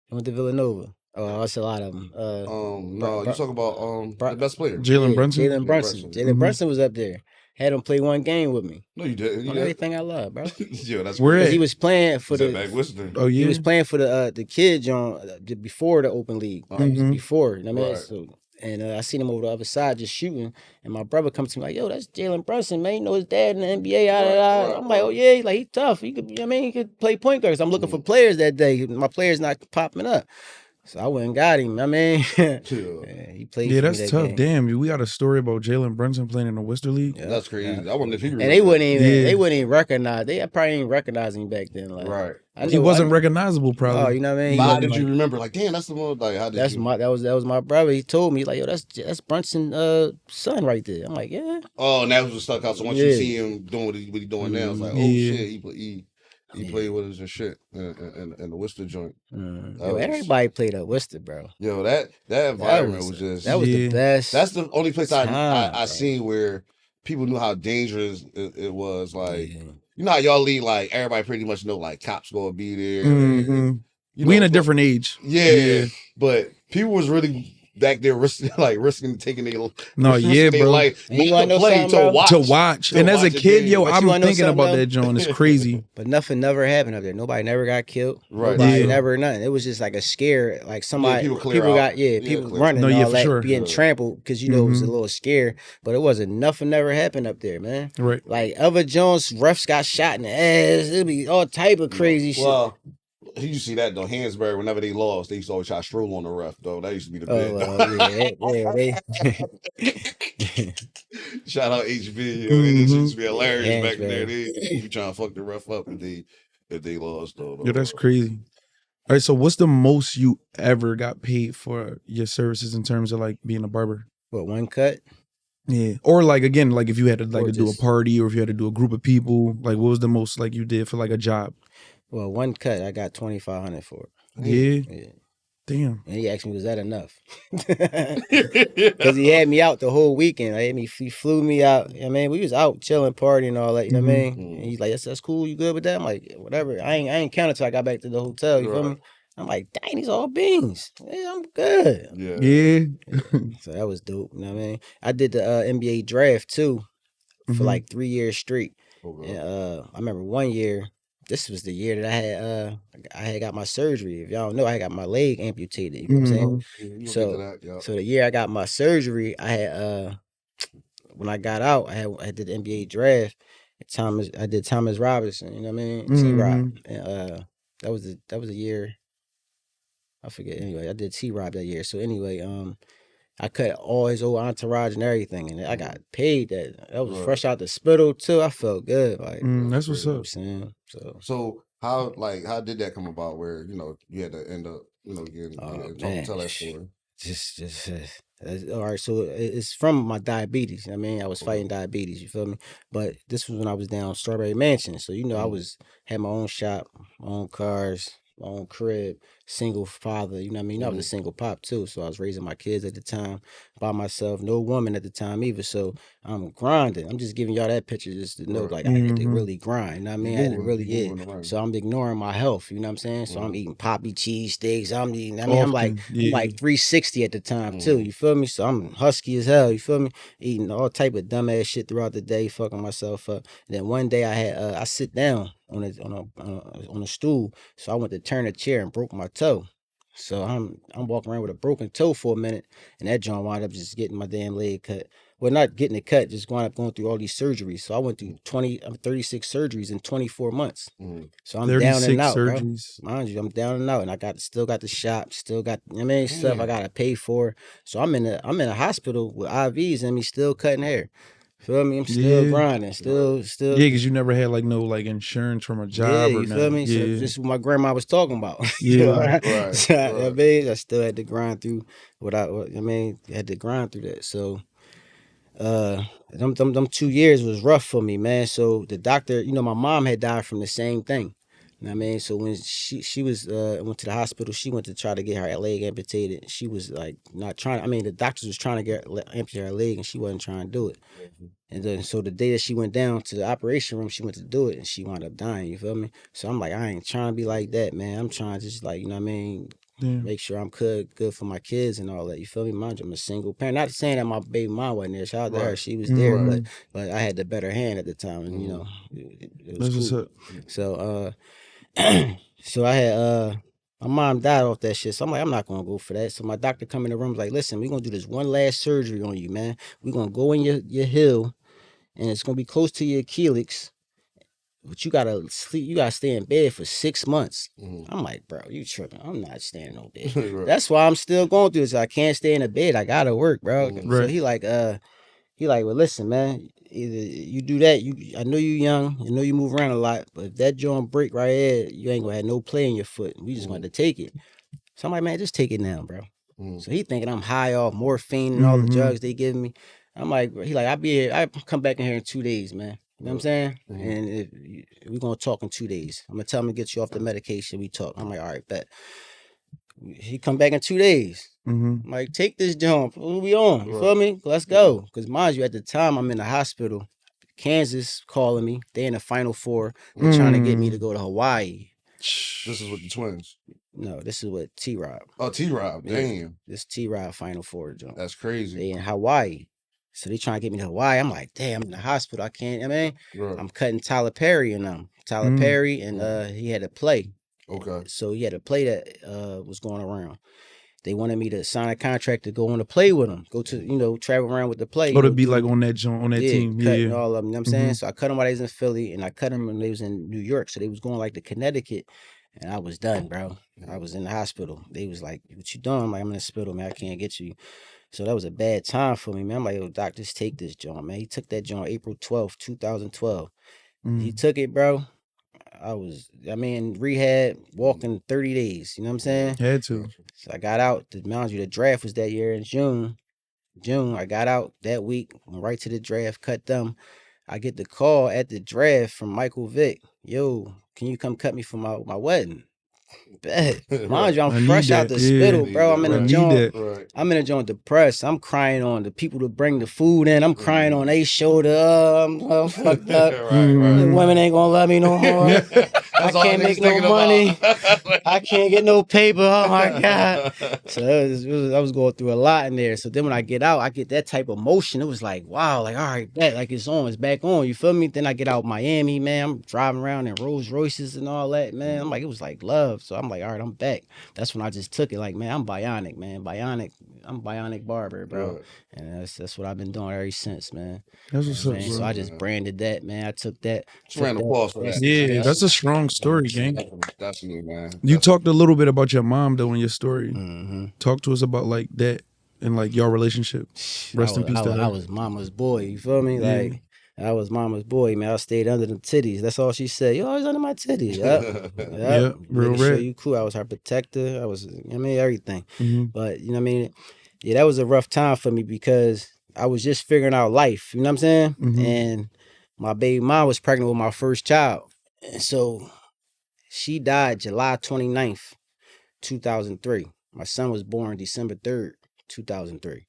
He went to Villanova. Oh, that's a lot of them. No, you talk about the best player. Jalen Brunson. Jalen Brunson. Jalen Brunson was up there. Had him play one game with me. No, you didn't. On everything I love, bro. Yeah, that's Where Because at? he was playing for Is that back Worcester? Oh yeah. he was playing for the kids on before the open league. Mhm. Before, you know what I mean? Right. So, and I seen him over the other side just shooting, and my brother comes to me like, "Yo, that's Jalen Brunson, man. You know his dad in the NBA." Right, I'm like, "Oh yeah, like he's tough. He could, you know what I mean, he could play point guard." 'Cause I'm looking for players that day. My players not popping up, so I went and got him. I mean, Yeah. he played. Yeah, for me that's that tough. game. Damn, we got a story about Jalen Brunson playing in the Worcester League. Yeah, That's crazy. yeah. I wonder if he And they wouldn't even Yeah. they wouldn't even recognize. They probably ain't recognize him back then. Like, Right. He wasn't recognizable, probably. Oh, you know what I mean? But how wasn't did like- you remember? Like, damn, that's the one. Like, how did That's you? that was my brother. He told me like, yo, that's Brunson son right there. I'm like, yeah. Oh, and that was what stuck out. So once you Yeah. see him doing what he doing now, it's like, oh Yeah. shit, he played with us and shit in the Worcester joint. Yo, was- everybody played at Worcester, bro. Yo, that environment was just. That was the Yeah. best. That's the only place I Time, seen where people knew how dangerous it was. Like, Yeah. you know how y'all lead, like everybody pretty much know like cops gonna be there. Mhm. You We in know, a different age. Yeah, but people was really back there risking taking their No, risking yeah, their bro. life, And you not wanna to know play, something, to bro? watch. To watch. To And as a watch a kid, game. yo, But I'm you wanna know thinking something, about though? that, John. It's crazy. But nothing never happened up there. Nobody never got killed. Right. Nobody Yeah. never nothing. It was just like a scare. Like somebody people clear people out. got Yeah, people clear. running No, and yeah, all for that, sure. being Yeah. trampled because you know it was a Mhm. little scare. But it wasn't nothing never happened up there, man. Right. Like other Jones refs got shot in the ass. It'd be all type of crazy shit. Well, you see that though. Hansberry, whenever they lost, they used to always try to stroll on the ref though. That used to be the bit. They Shout out HB. Yo, it just used to be hilarious back in there. Hansberry. They be trying to fuck the ref up if they lost though. Yeah, that's crazy. All right, so what's the most you ever got paid for your services in terms of like being a barber? What, one cut? Yeah. Or like again, like if you had to like Or to do a just- party or if you had to do a group of people, like what was the most like you did for like a job? Well, one cut, I got $2,500 for it. Yeah. Yeah. Damn. And he asked me, was that enough? Because he had me out the whole weekend. He flew me out. I mean, we was out chilling, partying, and all that. You know what I mean? Mhm. And he's like, that's cool. You good with that? I'm like, yeah, whatever. I ain't counted till I got back to the hotel. You feel Right. me? I'm like, dang, these all beans. Yeah, I'm good. Yeah. Yeah. So that was dope. You know what I mean? I did the NBA draft too for Mhm. like 3 years straight. Okay. And I remember one year. This was the year that I had got my surgery. If y'all don't know, I got my leg amputated. You know what I'm saying? Yeah, you gonna So- get to that, yeah. So the year I got my surgery, I had when I got out, I did the NBA draft. I did Thomas Robinson, you know what I mean? T-Rob. And that was the year. I forget. Anyway, I did T-Rob that year. So anyway, I cut all his old entourage and everything, and I got paid that. That was Right. fresh out the spittle too. I felt good. Like That's what's you know what up. I'm saying. So So how did that come about? Where you had to end up getting man. tell that story. just all right. So it's from my diabetes. I mean, I was fighting diabetes. You feel me? But this was when I was down Strawberry Mansion. So I had my own shop, my own cars, my own crib. single father, you know what I mean? I was a single pop too, so I was raising my kids at the time by myself, no woman at the time either. So I'm grinding. I'm just giving y'all that picture just to know, like, I had to really grind, you know what I mean? I had to really, So I'm ignoring my health, you know what I'm saying? So I'm eating poppy cheese steaks. I'm eating, I mean, I'm like 360 at the time too, you feel me? So I'm husky as hell, you feel me? Eating all type of dumbass shit throughout the day, fucking myself up. And then one day I had, I sit down on a stool. So I went to turn a chair and broke my toe. So I'm walking around with a broken toe for a minute, and that joint wound up just getting my damn leg cut. Well, not getting it cut, just going through all these surgeries. So I went through 36 surgeries in 24 months. So I'm down and out, surgeries. Bro. Mind you, I'm down and out, and I still got the shop, still got stuff I gotta pay for. So I'm in a hospital with IVs and me still cutting hair. Feel me? I'm still grinding, still. Yeah, because you never had like no like insurance from a job or you feel me? Yeah. So this is what my grandma was talking about. Yeah, I still had to grind through had to grind through that. So, them 2 years was rough for me, man. So the doctor, my mom had died from the same thing. You know what I mean? So when she was went to the hospital, she went to try to get her leg amputated. She was like not trying. I mean, the doctors was trying to amputate her leg, and she wasn't trying to do it. And then so the day that she went down to the operation room, she went to do it, and she wound up dying. You feel me? So I'm like, I ain't trying to be like that, man. I'm trying to just like, you know what I mean? Make sure I'm good for my kids and all that. You feel me? Mind you, I'm a single parent. Not saying that my baby mom wasn't there. Shout out to her. She was there, but I had the better hand at the time, and it was cool. So so I had my mom died off that shit. So I'm like, I'm not gonna go for that. So my doctor come in the room like, listen, we're gonna do this one last surgery on you, man. We're gonna go in your heel, and it's gonna be close to your Achilles. But you gotta sleep. You gotta stay in bed for 6 months. I'm like, bro, you tripping? I'm not staying in no bed. That's why I'm still going through this. I can't stay in a bed. I gotta work, bro. So he like, well, listen, man. Either you do that. I know you young. I know you move around a lot. But if that joint break right here, you ain't gonna have no play in your foot. We just gonna take it. So I'm like, man, just take it now, bro. So he thinking I'm high off morphine and all the drugs they give me. I'm like, he like, I'll be here. I come back in here in 2 days, man. You know what I'm saying? And we're going to talk in 2 days. I'm going to tell him to get you off the medication. We talk. I'm like, all right, bet. He come back in 2 days. I'm like, take this jump. What we on? You feel me? Let's go. Because mind you, at the time, I'm in the hospital. Kansas calling me. They in the Final Four. They're trying to get me to go to Hawaii. This is with the Twins. No, this is with T-Rob. Oh, T-Rob. Damn. This T-Rob Final Four jump. That's crazy. They in Hawaii. So they trying to get me to Hawaii. I'm like, damn, I'm in the hospital. I can't, I'm cutting Tyler Perry and them. Tyler Perry, and he had a play. Okay. So he had a play that was going around. They wanted me to sign a contract to go on a play with them. Go to, travel around with the play. Oh, to be like on that team. Cutting all of them, you know what I'm saying? So I cut them while they was in Philly, and I cut them when they was in New York. So they was going like to Connecticut. And I was done, bro. I was in the hospital. They was like, what you doing? I'm like, I'm in the hospital, man. I can't get you. So that was a bad time for me, man. I'm like, yo, doc, just take this joint, man. He took that joint April 12th, 2012. He took it, bro. I was, rehab, walking 30 days. You know what I'm saying? Had to. So I got out. Mind you, the draft was that year in June. I got out that week, went right to the draft, cut them. I get the call at the draft from Michael Vick. Yo, can you come cut me for my wedding? Bet. Mind you, I'm fresh out the spittle, bro. I'm in a joint. I'm in a joint depressed. I'm crying on the people to bring the food in. I'm crying on they shoulder. I'm fucked up. The women ain't gonna love me no more. I can't make no money. I can't get no paper. Oh my God. So I was going through a lot in there. So then when I get out, I get that type of motion. It was like, wow, like, all right, bet, like it's on, it's back on. You feel me? Then I get out Miami, man. I'm driving around in Rolls Royces and all that, man. I'm like, it was like love. So I'm like, all right, I'm back. That's when I just took it like, man, I'm Bionic, man. I'm Bionic Barber, bro. And that's what I've been doing ever since, man. That's what's up, So I just branded that, man. I took that. Round of applause for that. Yeah, that's a strong story, gang. Definitely, man. You talked a little bit about your mom, though, in your story. Talk to us about, like, that and, like, your relationship. Rest in peace to her. I was mama's boy, you feel me? Like, I was mama's boy, man. I stayed under the titties. That's all she said. You always under my titties. Yep. Real Making sure red. you cool. I was her protector. I was, everything. But, you know what I mean? Yeah, that was a rough time for me because I was just figuring out life. You know what I'm saying? And my baby mom was pregnant with my first child. And so she died July 29th, 2003. My son was born December 3rd, 2003.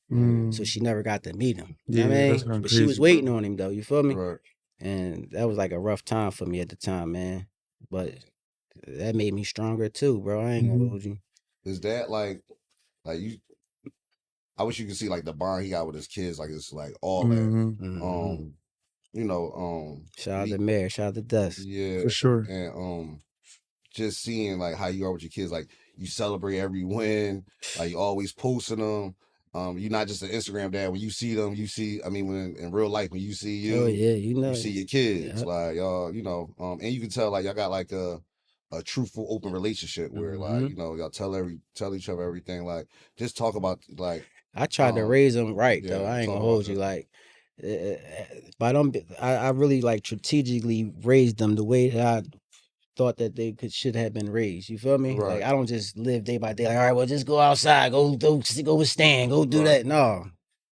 So she never got to meet him. You know what I that's mean? kinda But she was crazy. waiting on him though. You feel me? Right. And that was like a rough time for me at the time, man. But that made me stronger too, bro. I ain't gonna hold you. Is that like you? I wish you could see like the bond he got with his kids. Like it's like all that. You know, shout out to Mary, shout out to Dust. Yeah, for sure. And just seeing like how you are with your kids, like you celebrate every win, like you always posting them. You're not just an Instagram dad. When you see them, you see. I mean, when in real life, when you see you, Oh yeah, you know, you see your kids. Yep. Like y'all, you know, and you can tell like y'all got like a truthful, open relationship where like you know y'all tell each other everything. Like just talk about like. I tried to raise them right though. Yeah, I ain't talk gonna about hold you that. like. But I really like strategically raised them the way that I thought that they should have been raised. You feel me? Like Right. I don't just live day by day. Like, all right, well, just go outside, go stand, go do Right. that. No,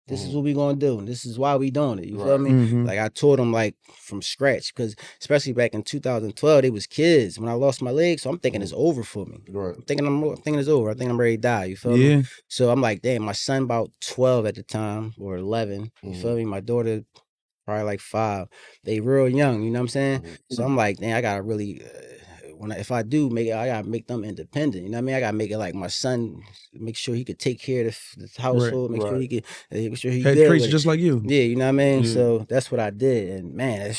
this is what we gonna do. This is why we doing it. You feel Right. me? Like I taught them like from scratch because especially back in 2012, they was kids when I lost my leg. So I'm thinking it's over for me. Right. I'm thinking it's over. I think I'm ready to die. You feel me? Yeah. So I'm like, damn, my son about 12 at the time or 11. You feel me? My daughter probably like 5. They real young. You know what I'm saying? So I'm like, damn, I gotta really. If I do make it, I gotta make them independent. You know what I mean? I gotta make it like my son, make sure he could take care of the household, make sure he could, make sure he Had good traits with it. just like you. Yeah, you know what I mean? Yeah. So that's what I did. And man,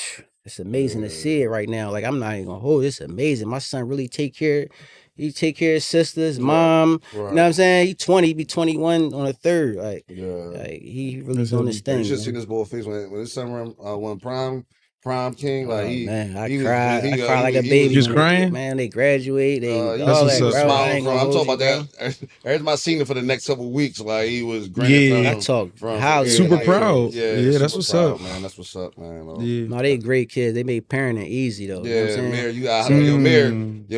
it's amazing to see it right now. Like I'm not even gonna hold it. It's amazing. My son really take care. He take care of his sisters, mom. You know what I'm saying? He 20, he be 21 on the 3rd. Like, like he really doing his thing. You should man. see this boy face when this summer when Prime King, like man, I he cried. was, I cried like a baby. Just when crying? Man, they graduate. They all he that, was bro. I smiling ain't from. gonna I'm hold talking you, about bro. that. Every time I seen him for the next couple of weeks, like he was grinning. Yeah. I talk from highly. Super of proud. Yeah, Yeah, that's super what's proud, up, man. That's what's up, man. Yeah. No, they great kids. They made parenting easy though. You know what I'm Yeah, saying? Mayor, you got Mayor.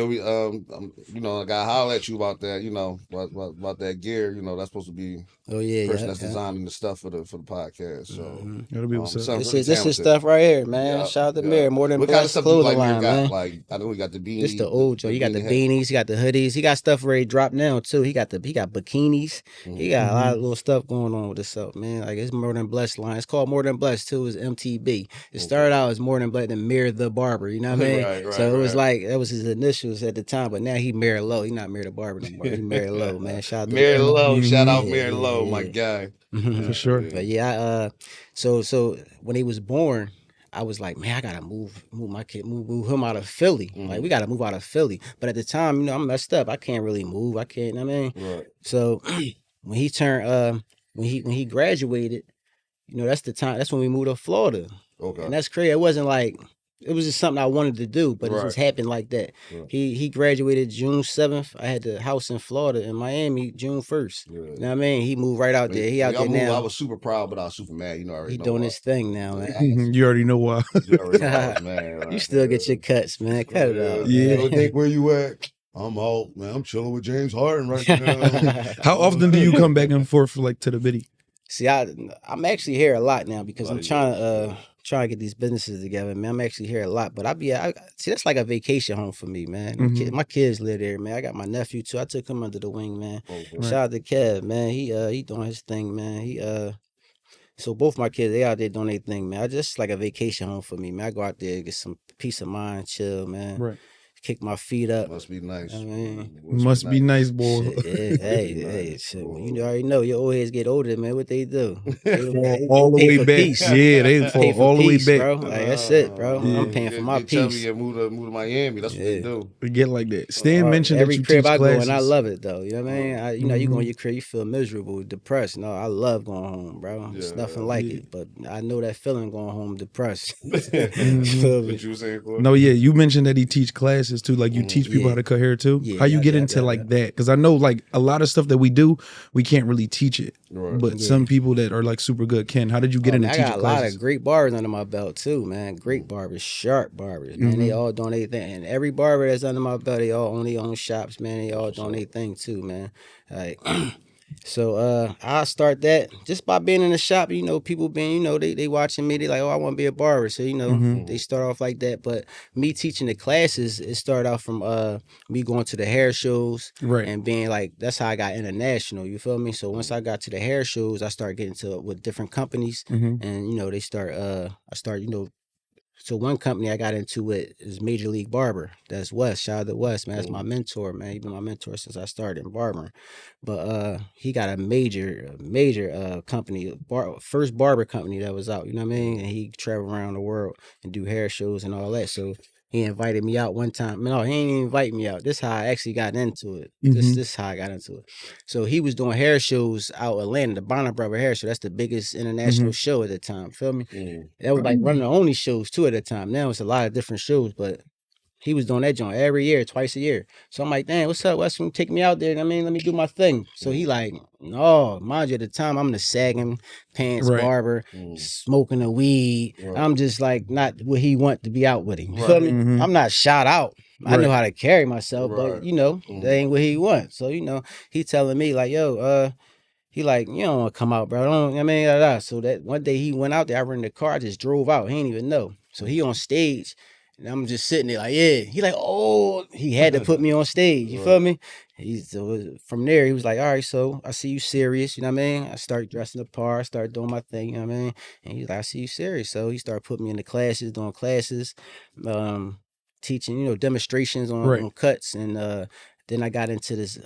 We you know, I got to holler at you about that. You know, about that gear. You know, that's supposed to be. Oh yeah, person that's designing the stuff for the podcast. So That'll be what's up. something This really is this is talented. stuff right here, man. Yeah, Shout out to yeah. Mayor. More than What kind of blessed stuff do you clothing like Mayor line, got? man. Like I know he got the beanie. This the old Joe. You got the beanie hat. beanies. He got the hoodies. He got stuff already dropped now too. He got bikinis. He got a lot of little stuff going on with this stuff, man. Like it's More Than Blessed line. It's called More Than Blessed too. It's MTB. It started out as More Than Blessed and Mayor the Barber. You know what I mean? Right, So it was like that was his initials at the time, but now he Mayor Low. He not Mayor the Barber no more. He Mayor Low, man. Shout out to Mayor Low. Shout out Yeah, Mayor Low, my yeah. guy. For sure. But yeah, so when he was born, I was like, man, I gotta move my kid, move him out of Philly. Like we gotta move out of Philly. But at the time, you know, I'm messed up. I can't really move. I can't. You know what I mean, Right. so when he turned, when he graduated, you know, that's the time. That's when we moved to Florida. Okay. And that's crazy. It wasn't like. It was just something I wanted to do, but it just happened like that. Right. He graduated June 7th. I had the house in Florida in Miami June 1st. You know what I mean? He moved right out there. He out there now. I was super proud, but I was super mad. You know, He doing his thing now, man. You already know why. You already know I was mad. Like, You still get your cuts, man. Cut it out. Yeah. Yo, Dink, where you at? I'm out, man. I'm chilling with James Harden right now. How often do you come back and forth like to the biddy? See, I'm actually here a lot now because I'm trying to get these businesses together, man. I'm actually here a lot, but see, that's like a vacation home for me, man. My kids live there, man. I got my nephew too. I took him under the wing, man. Shout out to Kev, man. He doing his thing, man. So both my kids, they out there doing their thing, man. I just like a vacation home for me, man. I go out there, get some peace of mind, chill, man. Right. Kick my feet up. Must be nice. I mean, Must be nice, boy. Shit, hey, shit. You already know your old heads get older, man. What they do? All the way back. Peace. Yeah, they fall Pay for all the way peace, back. bro. Like that's it, bro. I'm paying for my They tell me peace. you move to Miami. That's what they do. Get like that. Stan mentioned Every that you crib teach I go classes. in, I love it though. You know what I mean? You know, you go in your crib, you feel miserable, depressed. No, I love going home, bro. It's nothing like it. But I know that feeling going home depressed. What you were saying, Corey? No, yeah, you mentioned that he teach classes too. Like you teach people how to cut hair too. Yeah, how you get yeah, into yeah, like yeah. that? Because I know like a lot of stuff that we do, we can't really teach it. Right. But some people that are like super good can. How did you get into I teaching got a lot classes? of great barbers under my belt too, man. Great barbers, sharp barbers, man. They all doing their thing. And every barber that's under my belt, they all own their own shops, man. They all doing their thing too, man. Like So I start that just by being in the shop, people being, they watching me, they like, oh, I want to be a barber. So, they start off like that. But me teaching the classes, it started off from me going to the hair shows Right. and being like, that's how I got international, you feel me? So once I got to the hair shows, I started getting to with different companies and they start I started, so one company I got into with is Major League Barber. That's Wes. Shout out to Wes, man. That's my mentor, man. He's been my mentor since I started in barbering. But he got a major company, first barber company that was out, you know what I mean? And he traveled around the world and do hair shows and all that. So he invited me out one time. No, he ain't even invite me out. This is how I actually got into it. This is how I got into it. So he was doing hair shows out Atlanta, the Bionic Barber hair show. That's the biggest international show at the time. Feel me? That was like one of the only shows too at the time. Now it's a lot of different shows, but he was doing that joint every year, twice a year. So I'm like, damn, what's up, Wes? Can you take me out there? I mean, let me do my thing. So he like, no, mind you, at the time, I'm the sagging pants barber, smoking the weed. I'm just like not what he want to be out with him. You feel me? I'm not shot out. I know how to carry myself, but that ain't what he wants. So, he telling me like, yo, he like, you don't want to come out, bro. I mean, so that one day he went out there, I rented a car, I just drove out. He didn't even know. So he on stage. And I'm just sitting there like, yeah. He like, oh, he had to put me on stage. You feel me? So from there, he was like, all right, so I see you serious. You know what I mean? I start dressing the part, I start doing my thing. You know what I mean? And he's like, I see you serious. So he started putting me in the classes, doing classes, teaching, demonstrations on cuts. And then I got into this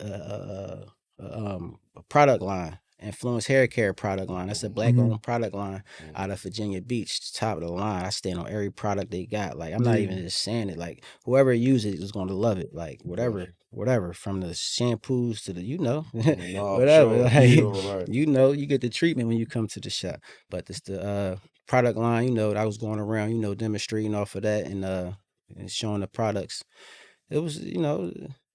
product line. Influence Hair Care product line. That's a black-owned product line out of Virginia Beach, top of the line. I stand on every product they got. Like, I'm not even just saying it. Like, whoever uses it is going to love it. Like, whatever, from the shampoos to the, whatever. Sure. Like, you get the treatment when you come to the shop. But it's the product line, that I was going around, demonstrating off of that and showing the products. It was,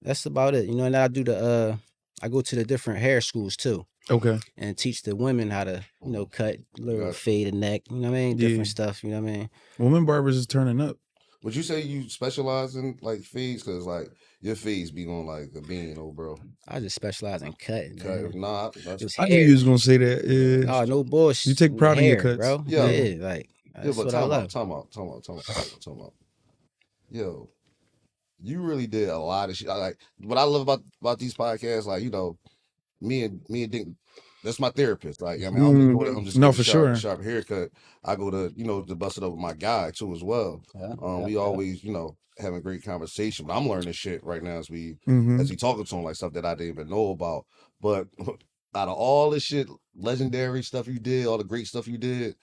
that's about it. And I do I go to the different hair schools too. Okay. And teach the women how to, cut, little fade a neck, you know what I mean? Different stuff, you know what I mean? Women barbers is turning up. Would you say you specialize in like fades? Cause like your fades be on like a bean, bro. I just specialize in cutting. Nah, I knew you was gonna say that. Yeah. Oh, no bullshit. You take pride in your cuts, bro. Yeah, like that's what I love. Time out. Yo, you really did a lot of shit. Like what I love about these podcasts, like me and Dink, that's my therapist. Like I mean, I'm just no, for sure. Sharp haircut. I go to to bust it up with my guy too as well. We always having great conversation. But I'm learning shit right now as we talking to him, like stuff that I didn't even know about. But out of all this shit, legendary stuff you did, all the great stuff you did,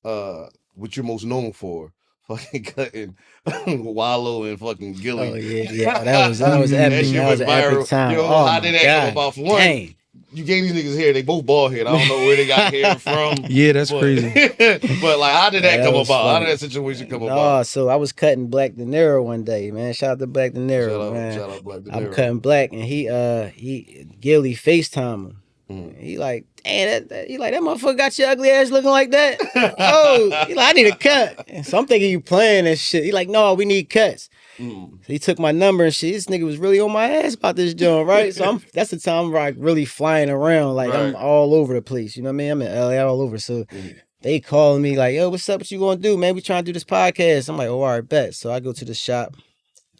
what you're most known for? Fucking cutting Wallow and fucking Gilly. Oh yeah. That was epic. That was an epic time. How did that come about? For one, you gave these niggas hair. They both bald head. I don't know where they got hair from. Yeah, that's crazy. But like, how did that come about? Funny. How did that situation come about? So I was cutting Black De Niro one day, man. Shout out to Black De Niro, man. Shout out Black De Niro. I'm cutting Black, and he Gilly FaceTime him. He like, damn, that motherfucker got your ugly ass looking like that. Oh, he like, I need a cut. So I'm thinking you playing and shit. He like, no, we need cuts. So he took my number and shit. This nigga was really on my ass about this joint, right? So that's the time where I really flying around, like I'm all over the place. You know what I mean? I'm in LA all over. So they calling me like, yo, what's up? What you gonna do, man? We trying to do this podcast. I'm like, oh, all right, bet. So I go to the shop.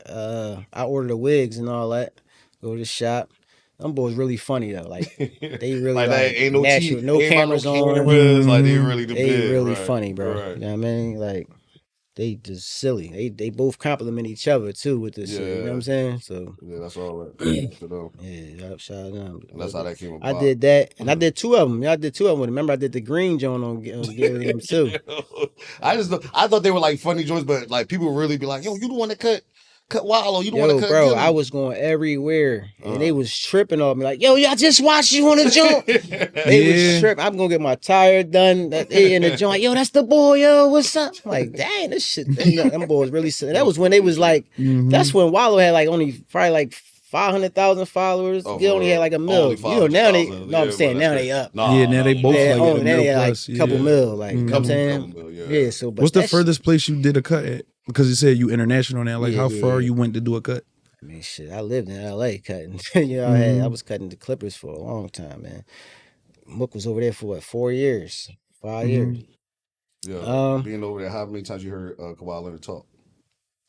I order the wigs and all that. Go to the shop. Them boys really funny though. Like they really like ain't no natural, no cameras on. Like they really really funny, bro. Right. You know what I mean? Like they just silly. They both compliment each other too with this shit. You know what I'm saying? So yeah, that's all right. Shout out to them. And that's how that came about. I did that, and I did two of them. I did two of them. Remember, I did the green joint on them too. I thought they were like funny joints, but like people really be like, yo, you the one that cut Wallow, you don't want to cut bro, Gilly. I was going everywhere, and they was tripping on me like, yo, I just watched you on the joint. They was tripping. I'm going to get my tire done in the joint. Yo, that's the boy, yo, what's up? I'm like, dang, this shit, them boys really, that was when they was like, that's when Wallow had like only probably like 500,000 followers. Gil only had like a mil. Now they, I'm saying now they up. Now they both like a mil plus. Like a couple mil, like, you know what I'm saying? Yeah, so. What's the furthest place you did a cut at? Because you said you international now. Like how far you went to do a cut? I mean, shit, I lived in LA cutting. You know, I was cutting the Clippers for a long time, man. Mook was over there for what, 4 years, 5 years. Yeah, being over there, how many times you heard Kawhi Leonard talk?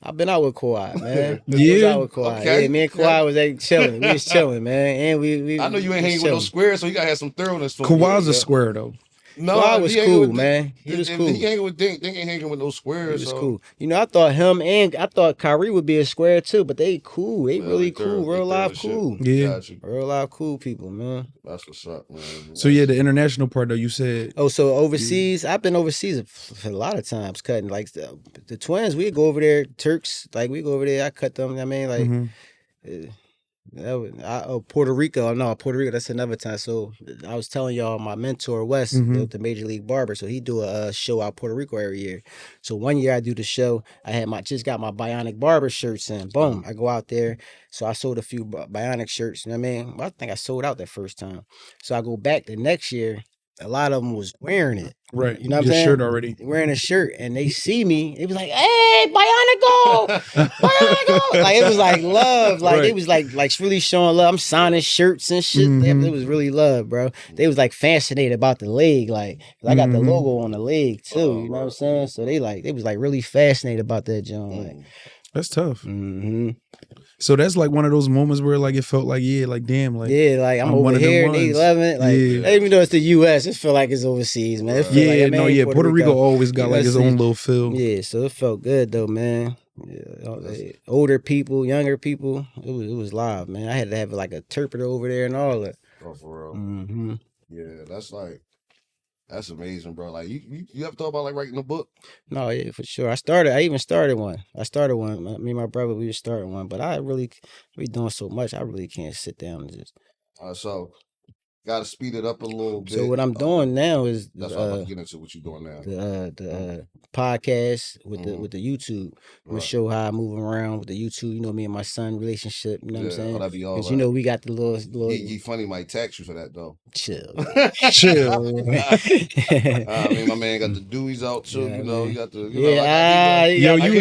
I've been out with Kawhi, man. Yeah. Was out with Kawhi. Okay, Yeah, me and Kawhi was like chilling. We was chilling, man. And we I know you ain't was hanging with no chilling. squares, so you gotta have some thoroughness. For Kawhi's me. a square though. No, Kawhi was he hanging cool, with man. He was cool. He hanging with Dink. Dink ain't hanging with no He squares. was So. cool. You know, I thought him and I thought Kyrie would be a square too, but they cool. They really cool. Real live cool. Yeah. Real live cool people, man. That's what's up, man. So yeah, the international part though, you said. Oh, so overseas, I've been overseas a lot of times cutting. Like the twins, we go over there, Turks, like we go over there, I cut them. I mean, like Puerto Rico. No, Puerto Rico. That's another time. So I was telling y'all, my mentor Wes, the Major League Barber. So he do a show out Puerto Rico every year. So one year I do the show. I had just got my Bionic Barber shirts in. Boom, I go out there. So I sold a few Bionic shirts. You know what I mean? I think I sold out that first time. So I go back the next year. A lot of them was wearing it. Right. You know what I'm Your saying? shirt already. Wearing a shirt and they see me. It was like, hey, Bionic, Bionic. Like it was like love. Like it was like really showing love. I'm signing shirts and shit. It was really love, bro. They was like fascinated about the leg. Like I got the logo on the leg too. You know what I'm saying? So they was like really fascinated about that joint. Like, that's tough. So that's like one of those moments where like it felt like like damn, like like I'm over here and they loving it. Like even though it's the U.S., it feel like it's overseas, man. It feel like, Puerto Rico always got like its own little feel. Yeah, so it felt good though, man. Yeah, older people, younger people, it was live, man. I had to have like a interpreter over there and all that. Oh, for real. Yeah, that's amazing, bro. Like you ever thought about like writing a book? No, yeah, for sure. I even started one. Me and my brother, we just started one. But we doing so much, I really can't sit down and just. So gotta speed it up a little bit. So what I'm doing now is that's what I'm about to get into. What you doing now? The podcast with the YouTube. I'm gonna show how I move around with the YouTube. You know, me and my son relationship. You know what I'm saying? Because you know we got the little. He funny might tax you for that though. Chill. I mean, my man got the Deweys out too. You know, you got the. You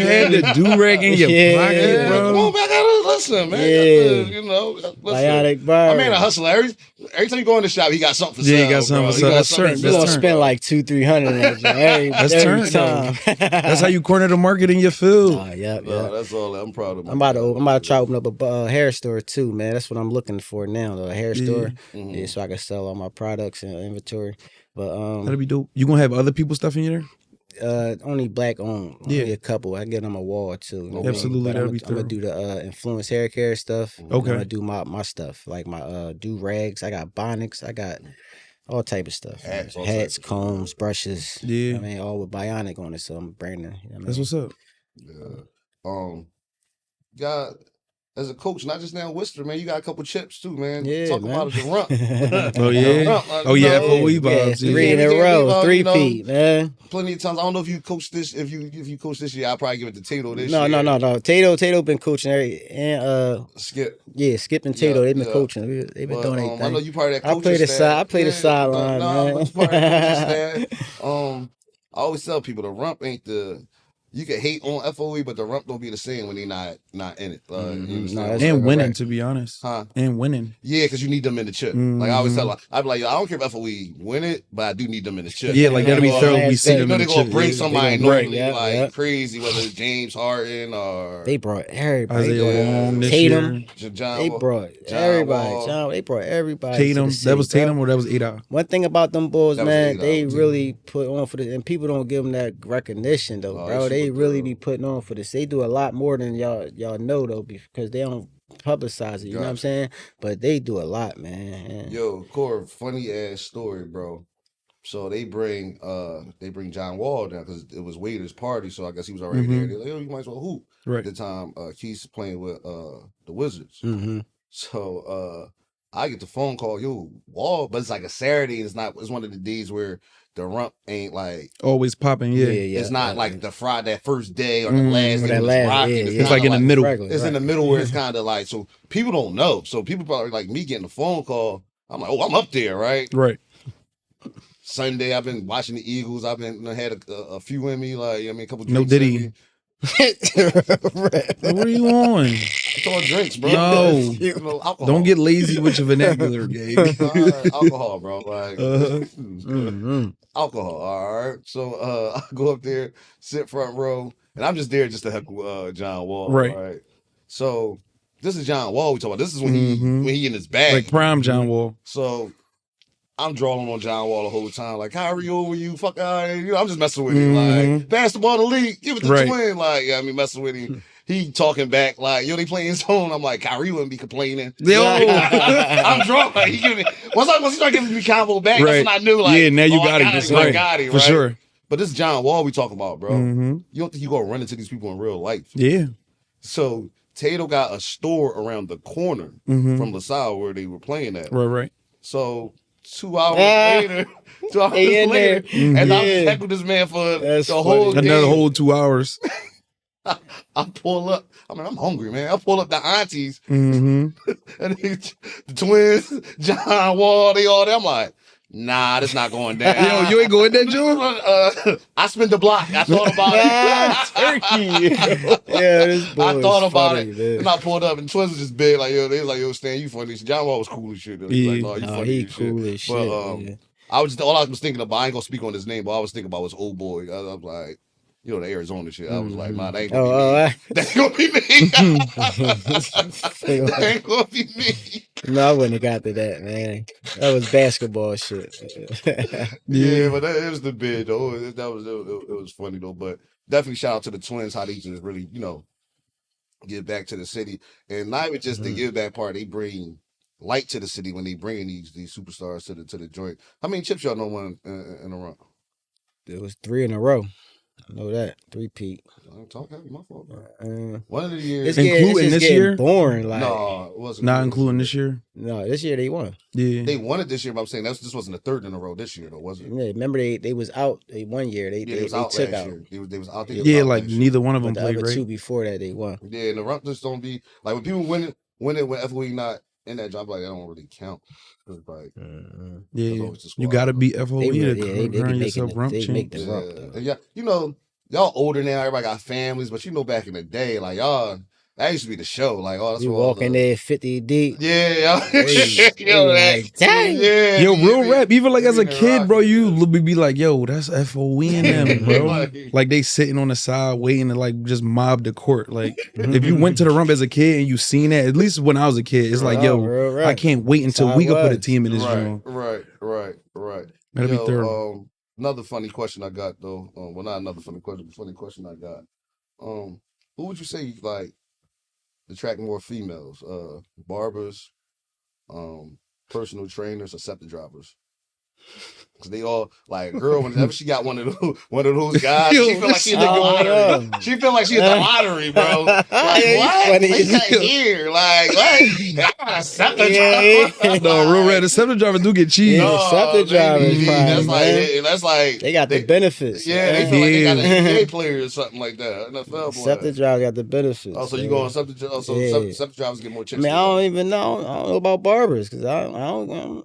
had the do-rag in your pocket, bro. Come on back, listen, man. Yeah. Listen. Bionic Barber. My man a hustler. Every time you go in the shop, he got something for sale. Yeah, he got something for sale. That's certain. You gonna spend like $200-300 every time. That's how you corner the market in your field. Yeah. That's all. I'm proud of. I'm about to try to open up a hair store too, man. That's what I'm looking for now, though. A hair store, so I can sell all my products and inventory. But that'd be dope. You gonna have other people's stuff in there? Only black owned. Only a couple. I get them a wall too. Absolutely, I'm gonna do the influence hair care stuff. Okay. I'm gonna do my stuff like my do rags. I got bonics. I got all type of stuff. Hats, combs, brushes. Yeah. I mean, all with Bionic on it. So I'm branding. You know that's what's up. Yeah. God. As a coach, not just now Worcester, man, you got a couple chips too, man. Yeah, Talk man. about the rump. Oh yeah, FOE vibes. 3 in a row, 3-peat, man. Plenty of times. I don't know if you coach this. If you coach this year, I'll probably give it to Tato this year. No. Tato been coaching and Skip. Yeah, Skip and Tato, they've been coaching. They've been doing everything. I know you part of that coaching I play the sideline, man. You part of the coaching staff. I always tell people the rump ain't the. You can hate on FOE, but the rump don't be the same when they not in it. And winning, to be honest. And winning. Yeah, because you need them in the chip. Like I always tell them, I be like, I don't care if FOE win it, but I do need them in the chip. Yeah, like that'll be thorough. We see them in the chip. They're going to bring somebody normally crazy, whether it's James Harden or... They brought everybody. Isaiah Wong this Tatum. year. They brought everybody. They brought everybody. Tatum. That was Tatum or that was Ada? One thing about them boys, man, they really put on for this, and people don't give them that recognition, though, bro. They really be putting on for this. They do a lot more than y'all know, though, because they don't publicize it. You know what I'm saying? But they do a lot, man. Yo, Core, funny ass story, bro. So they bring John Wall down because it was Wader's party, so I guess he was already there. They're like, oh, you might as well hoop. Right. At the time, Keith's playing with the Wizards. So I get the phone call, yo, Wall, but it's like a Saturday. It's one of the days where the rump ain't like always popping. Yeah. It's not like the Friday, that first day or the last day. It's like in the middle. It's in the middle where it's kind of like, so people don't know. So people probably like me getting a phone call. I'm like, oh, I'm up there, right? Right. Sunday, I've been watching the Eagles. I've been had a few in me, like a couple. No Diddy. What are you on? It's all drinks, bro. No. You know, alcohol. Don't get lazy with your vernacular, Gabe. Alcohol, bro. Like Mhm. alcohol. All right. So I go up there, sit front row, and I'm just there just to heckle John Wall. Right. Right. So this is John Wall we talking about. This is when Mhm. he in his bag. Like prime John Wall. So I'm drawing on John Wall the whole time. Like, Kyrie over you, fuck you know, I'm just messing with him. Like, basketball the league, give it to Right. Twin. Like, yeah, I mean, messing with him. He talking back, like, yo, they playing zone. I'm like, Kyrie wouldn't be complaining. Yo. I'm drunk. Like, he giving me, once he started giving me combo back, Right. that's when I knew, like, Yeah, now you oh, got it. I That's got right. it, For right? sure. But this is John Wall we talking about, bro. Mhm. You don't think you gonna run into these people in real life. Yeah. So Tato got a store around the corner from LaSalle where they were playing at. Right. So 2 hours later, in there. and I Yeah. heckled this man for That's the whole funny. day. Another whole 2 hours. I pull up. I mean, I'm hungry, man. I pull up the aunties Mm-hmm. and the twins, John Wall, they all there. I'm like, nah, this not going down. Yo, you ain't going that, Joe? I spent the block. I thought about it. Turkey. Yeah, this boy I thought is about funny, it. Man. And I pulled up, and the twins was just big. Like, yo, they was like, yo, Stan, you funny. John Wall was cool as shit. Though. He was like, Yeah. no, you Oh, funny he as cool shit. as shit. But Yeah. all I was thinking about, I ain't gonna speak on his name, but I was thinking about was old boy. I was like, you know, the Arizona shit. I was like, nah, that ain't gonna be me. That ain't gonna be me. That ain't gonna be me. No, I wouldn't have got to that, man. That was basketball shit. Yeah, but it was the bid though. It was funny though. But definitely shout out to the twins, how they just really, you know, give back to the city. And not even just to give that part, they bring light to the city when they bringing these superstars to the joint. How many chips y'all know won in a run? It was 3 in a row. I know that. 3-peat. I'm talking my fault, bro. One of the years, It's Including just this getting year? boring. Like, no, it wasn't. Not including this year. no, this year they won. Yeah. They won it this year, but I'm saying this wasn't the third in a row this year, though, was it? Yeah, remember they was out. They 1 year. They They was they out took last out. year. They was out. They was Yeah, out like last year. neither one of them But the played, other right? 2 before that they won. Yeah, and the run just don't be like when people win it when FOE not in that job, like that don't really count. It's like Yeah. always the You squad. got to beat FOE They to really- yeah, they be earn making yourself it- rump they make champs. the rump, though. And yeah, you know, y'all older now. Everybody got families, but you know, back in the day, like y'all, that used to be the show. Like, oh, that's You what all walk in the- there 50 deep. Yeah, They yo, like, dang. yeah, Yo, yeah, real yeah. rap. Even like They as a be kid, bro, rocking, you yeah. be like, yo, that's FOE in them, bro. Like- Like they sitting on the side waiting to like just mob the court. Like if you went to the rump as a kid and you seen that, at least when I was a kid, it's like, Oh, yo, real rap. I can't wait until That's how we it could put a was. team in this right, room. right. That'll be thorough. Another funny question I got though. Well, not another funny question. Funny question I got. Who would you say like attract more females? Barbers, personal trainers, or septic drivers? Because they all like girl. Whenever she got one of those guys, she feel like she in the lottery. She feel like she in the lottery, bro. Like Yeah, what? funny. What you got here? Like what? I got a septic Yeah, driver. No, real rap. The septic drivers do get cheese. Yeah. septic drivers that's probably, that's like They got the benefits. yeah, they feel like they got an NBA player or something like that. NFL player. Septic driver got the benefits. Oh, so you man. go on septic? So Yeah. septic drivers get more I chicks. mean, I don't even know. I don't know about barbers because I don't.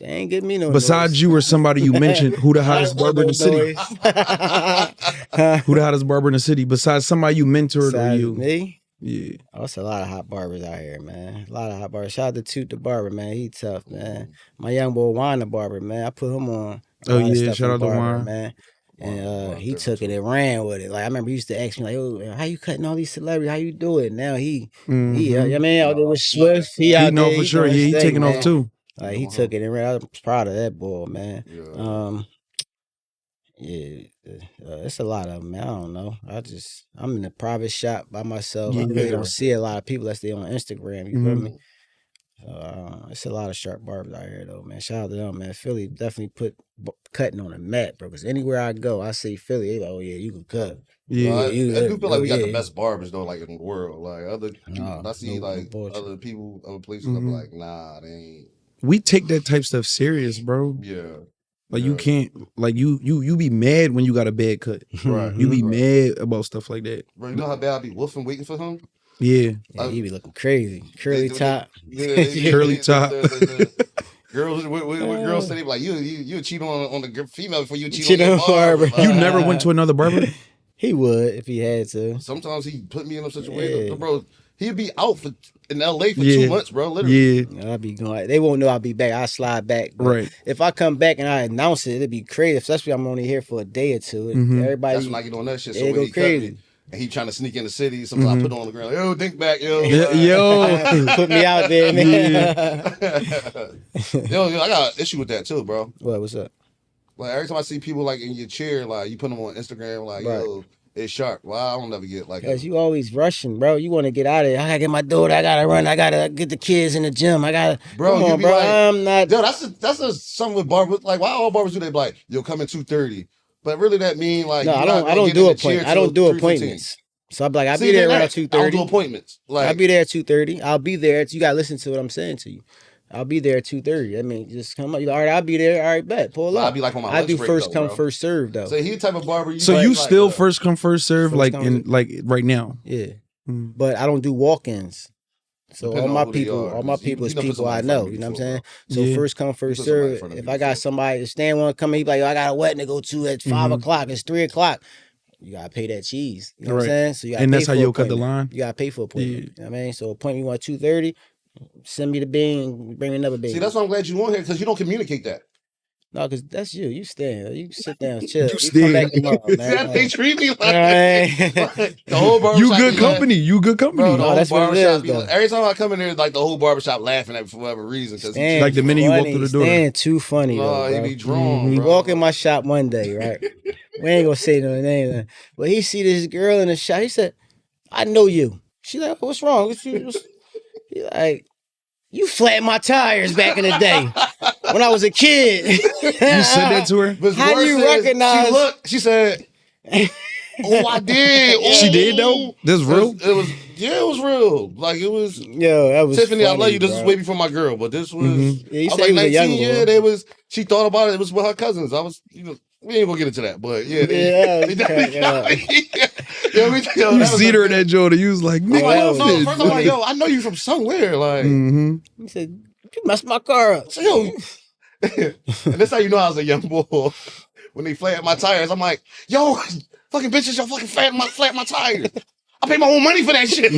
They ain't give me no. Besides noise. you or somebody you mentioned, who the hottest barber in the city? Who the hottest barber in the city? Besides somebody you mentored or Besides you? me? Yeah. Oh, it's a lot of hot barbers out here, man. A lot of hot barbers. Shout out to Toot the barber, man. He tough, man. My young boy Wine the barber, man. I put him on. a Oh, lot of yeah. stuff Shout in out to barber, Wine. man. And Wine he different took it too. and ran with it. Like I remember he used to ask me like, "Oh, how you cutting all these celebrities? How you do it?" Now he, I mean, out there with Swift. He He out know there. for sure. doing Yeah, his he thing, taking man. off too. Like he took it and ran. I was proud of that boy, man. Yeah. It's a lot of them, man. I don't know. I'm in a private shop by myself. I Yeah. really don't see a lot of people unless they on Instagram. You feel me? So it's a lot of sharp barbers out here, though, man. Shout out to them, man. Philly definitely put cutting on the map, bro. Because anywhere I go, I see Philly. They like, oh yeah, you can cut. Yeah. I do feel like we got the yeah. best barbers though, like in the world. Like other people, Nah, I see no like bullshit. other people, other places. I'm like, nah, they ain't. We take that type stuff serious, bro. Yeah. Like Yeah. you can't, like you be mad when you got a bad cut. Right. You be Right. mad about stuff like that. Bro, you know how bad I be woofing waiting for him? Yeah. Yeah, he be looking crazy. Curly top. Curly top. Girls, what girls say they be like, you cheat on the female before you cheat Cheat on on the barber. barber. You never went to another barber? He would if he had to. Sometimes he put me in a situation, Yeah. bro. He'd be out in LA for Yeah. 2 months, bro. Literally. Yeah, I'll be going. They won't know I'll be back. I'll slide back. But right. if I come back and I announce it, it'd be crazy. Especially I'm only here for a day or two. Mhm. Everybody, That's when I get on that shit. So they when go he cut me crazy. and he trying to sneak in the city, sometimes I Mhm. put it on the ground, like, yo, Dink back, yo. Yeah, yo. Put me out there, man. yo, I got an issue with that too, bro. What's up? Like every time I see people like in your chair, like you put them on Instagram, like, Right. yo, it's sharp. Well, I don't never get like Cause you always rushing, bro. You want to get out of there. I gotta get my daughter. I gotta run. I gotta get the kids in the gym. I gotta. Bro, Come you on, be bro. like, I'm not. yo, that's something with barbers. Like, why all barbers do they be like, yo, come in 2:30? But really, that mean like, No, you're I not don't. I gonna don't get do in the chair appointments. I don't do till 3:15. appointments. So I'm like, I'll See, be there then around that, I don't do 2:30. appointments. Like, I'll be there at 2:30. I'll be there. You gotta listen to what I'm saying to you. I'll be there at 2:30. I mean, just come up. All right, I'll be there. All right, bet. Pull I'll up. be like on my I lunch do break, first though, come, bro. first serve though. So he the type of barber. You So like, you like, still first come, first serve, First like come, in like right now. Yeah, Mm. but I don't do walk-ins. So Depending all on my who they people, are, all my 'cause people you is done put people somebody I in front of know. me You know what I'm before, saying? bro. So Yeah. first come, first put somebody in serve. front of If me I got before. somebody, Stan want to come, he be like, yo, I got a wedding to go to at 5 o'clock. It's 3 o'clock. You gotta pay that cheese. You know what I'm Right. saying? So you gotta And pay that's for how you'll cut the appointment. line. You gotta pay for appointment. Yeah. You know what I mean? So appointment you want 2:30. Send me the bean, bring another bean. See, that's why I'm glad you on here because you don't communicate that. No, because that's you. You stand. You sit down, chill. You stay. come back tomorrow, man. That they treat me like, Right. like the whole barbershop. You good be like- company. You good company. Bro, the No, whole that's what it barbershop is, be like, though. every time I come in there, like the whole barbershop laughing at me for whatever reason. Because Stan Like the minute you walk funny. through the door. Stan too funny, though, he bro. be drawn, He bro. walk in my shop one day, right? We ain't gonna say no name, but he see this girl in the shop. He said, "I know you." She like, "What's wrong?" He like, "You flattened my tires back in the day when I was a kid." You said that to her? But How do worse you is, recognize- She looked. She said, "Oh, I did." She did Ooh. though? That's real? It was yeah, it was real. Like it was. Yo, that was Tiffany, I funny, love you. This bro. is way before my girl, but this was. Mhm. Yeah, he I was said like he was a 19. young Yeah, boy. they was. She thought about it. It was with her cousins. I was. We ain't gonna get into that, but yeah, Yeah, they cracking up. yo, You that was see a her in big- that Jordan. You was like, I'm nigga, like, that yo, was no, first I'm like, funny. yo, I know you from somewhere, like. mm-hmm. He said, "You messed my car up." So, yo, and that's how you know I was a young boy. When they flat my tires, I'm like, yo, fucking bitches, y'all fucking flat my tires. I pay my own money for that shit.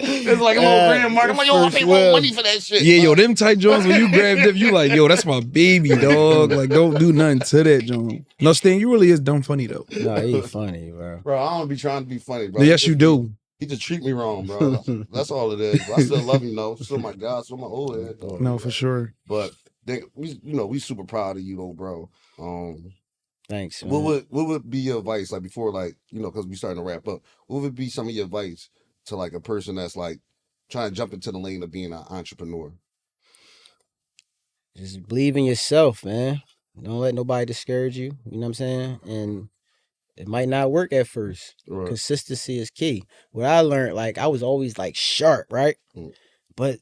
It's like a little grand mark. I'm like, yo, I pay my own money for that shit. Yeah, yo, Like, them tight Jones, when you grab them, you like, yo, that's my baby, dog. Like, don't do nothing to that, John. No, Stan, you really is dumb funny, though. No, he funny, bro. bro, I don't be trying to be funny, bro. Yes, you do. He just treat me wrong, bro. That's all it is. But I still love him, though. Still my God, still my old head, though. No, for sure. But we super proud of you, though, bro. Thanks, man. What would be your advice, like before, like because we starting to wrap up? What would be some of your advice to like a person that's like trying to jump into the lane of being an entrepreneur? Just believe in yourself, man. Don't let nobody discourage you. You know what I'm saying? And it might not work at first. Right. Consistency is key. What I learned, like I was always like sharp, right? Mm. But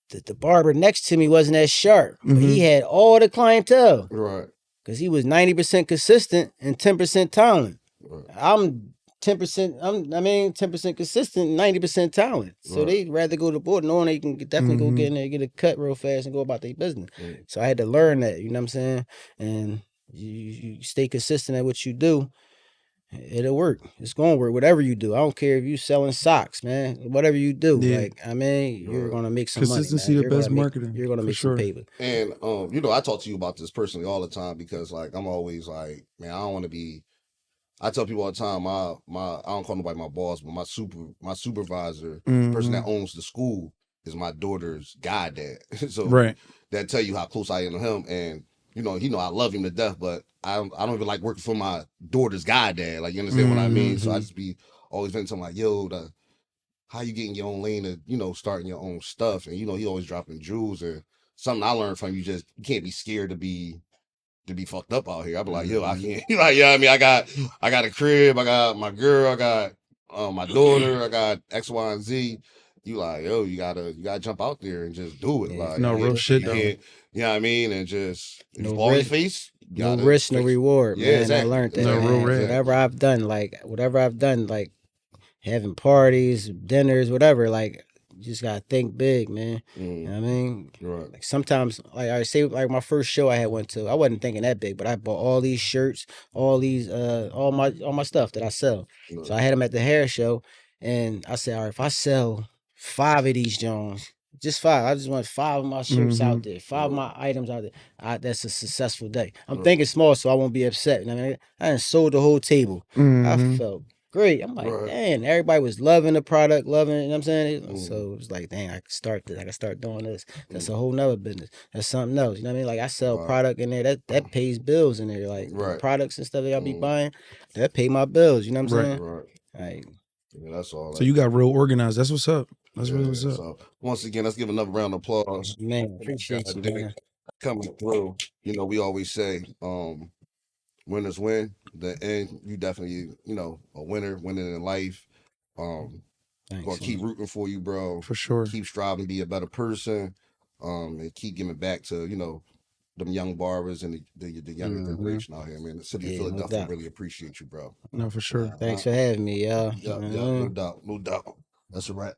the barber next to me wasn't as sharp. But he Mhm. had all the clientele. Right. Because he was 90% consistent and 10% talent. Right. I'm 10%, 10% consistent, 90% talent. So Right. they'd rather go to the board knowing they can definitely go get in there, get a cut real fast and go about their business. Mm. So I had to learn that, you know what I'm saying? And you stay consistent at what you do, it'll work. It's going to work, whatever you do. I don't care if you selling socks, man. Whatever you do, Yeah. you're Right. going to make some money. Consistency, man. the You're gonna best make- marketing, You're going to for make sure. some paper. And I talk to you about this personally all the time because like I'm always like, man, I don't want to be. I tell people all the time, my I don't call nobody my boss, but my supervisor, the person that owns the school, is my daughter's goddad. So Right. that tell you how close I am to him, and I love him to death, but I don't even like working for my daughter's goddad. Like you understand what I mean? So I just be always been something like, yo, how you getting your own lane of starting your own stuff, and he always dropping jewels, and something I learned from you can't be scared to be fucked up out here. I be like, yo, I can't. Like, yeah, I mean, I got a crib, I got my girl, I got my daughter, I got X, Y, and Z. You like, yo, you gotta jump out there and just do it. Yeah. Like, No, real shit, you though. can't, you know what I mean? And just No fall on your risk. face. you No gotta risk, no fix- reward, Yeah, man. exactly. I learned that. No man. real risk. Whatever I've done, like having parties, dinners, whatever, like you just gotta think big, man. You know what I mean? Right. Like sometimes, like I say, like my first show I had went to, I wasn't thinking that big, but I bought all these shirts, all my stuff that I sell. So I had them at the hair show, And I said, all right, if I sell 5 of these Jones, just 5, I just want 5 of my shirts out there, 5 of my items out there. That's a successful day. I'm thinking small, so I won't be upset. You know what I mean? I done sold the whole table. I felt great. I'm like, damn, everybody was loving the product, loving it. You know what I'm saying? So it was like, dang, I can start this. I can start doing this. That's a whole nother business. That's something else. You know what I mean? Like I sell product in there that pays bills in there. Like the products and stuff that y'all be buying, that pay my bills. You know what I'm saying? Like, yeah, that's all. So you got real organized. That's what's up. That's really what's up. So once again, let's give another round of applause. Man, appreciate you, man. Coming through. You know, we always say, winners win. The end, you definitely, you know, a winner, winning in life. Gonna keep rooting for you, bro. For sure. Keep striving to be a better person. And keep giving back to, you know, them young barbers and the younger generation out here, man. The city of Philadelphia really appreciate you, bro. No, for sure. Thanks for having me, y'all. Yeah, no doubt. That's a wrap.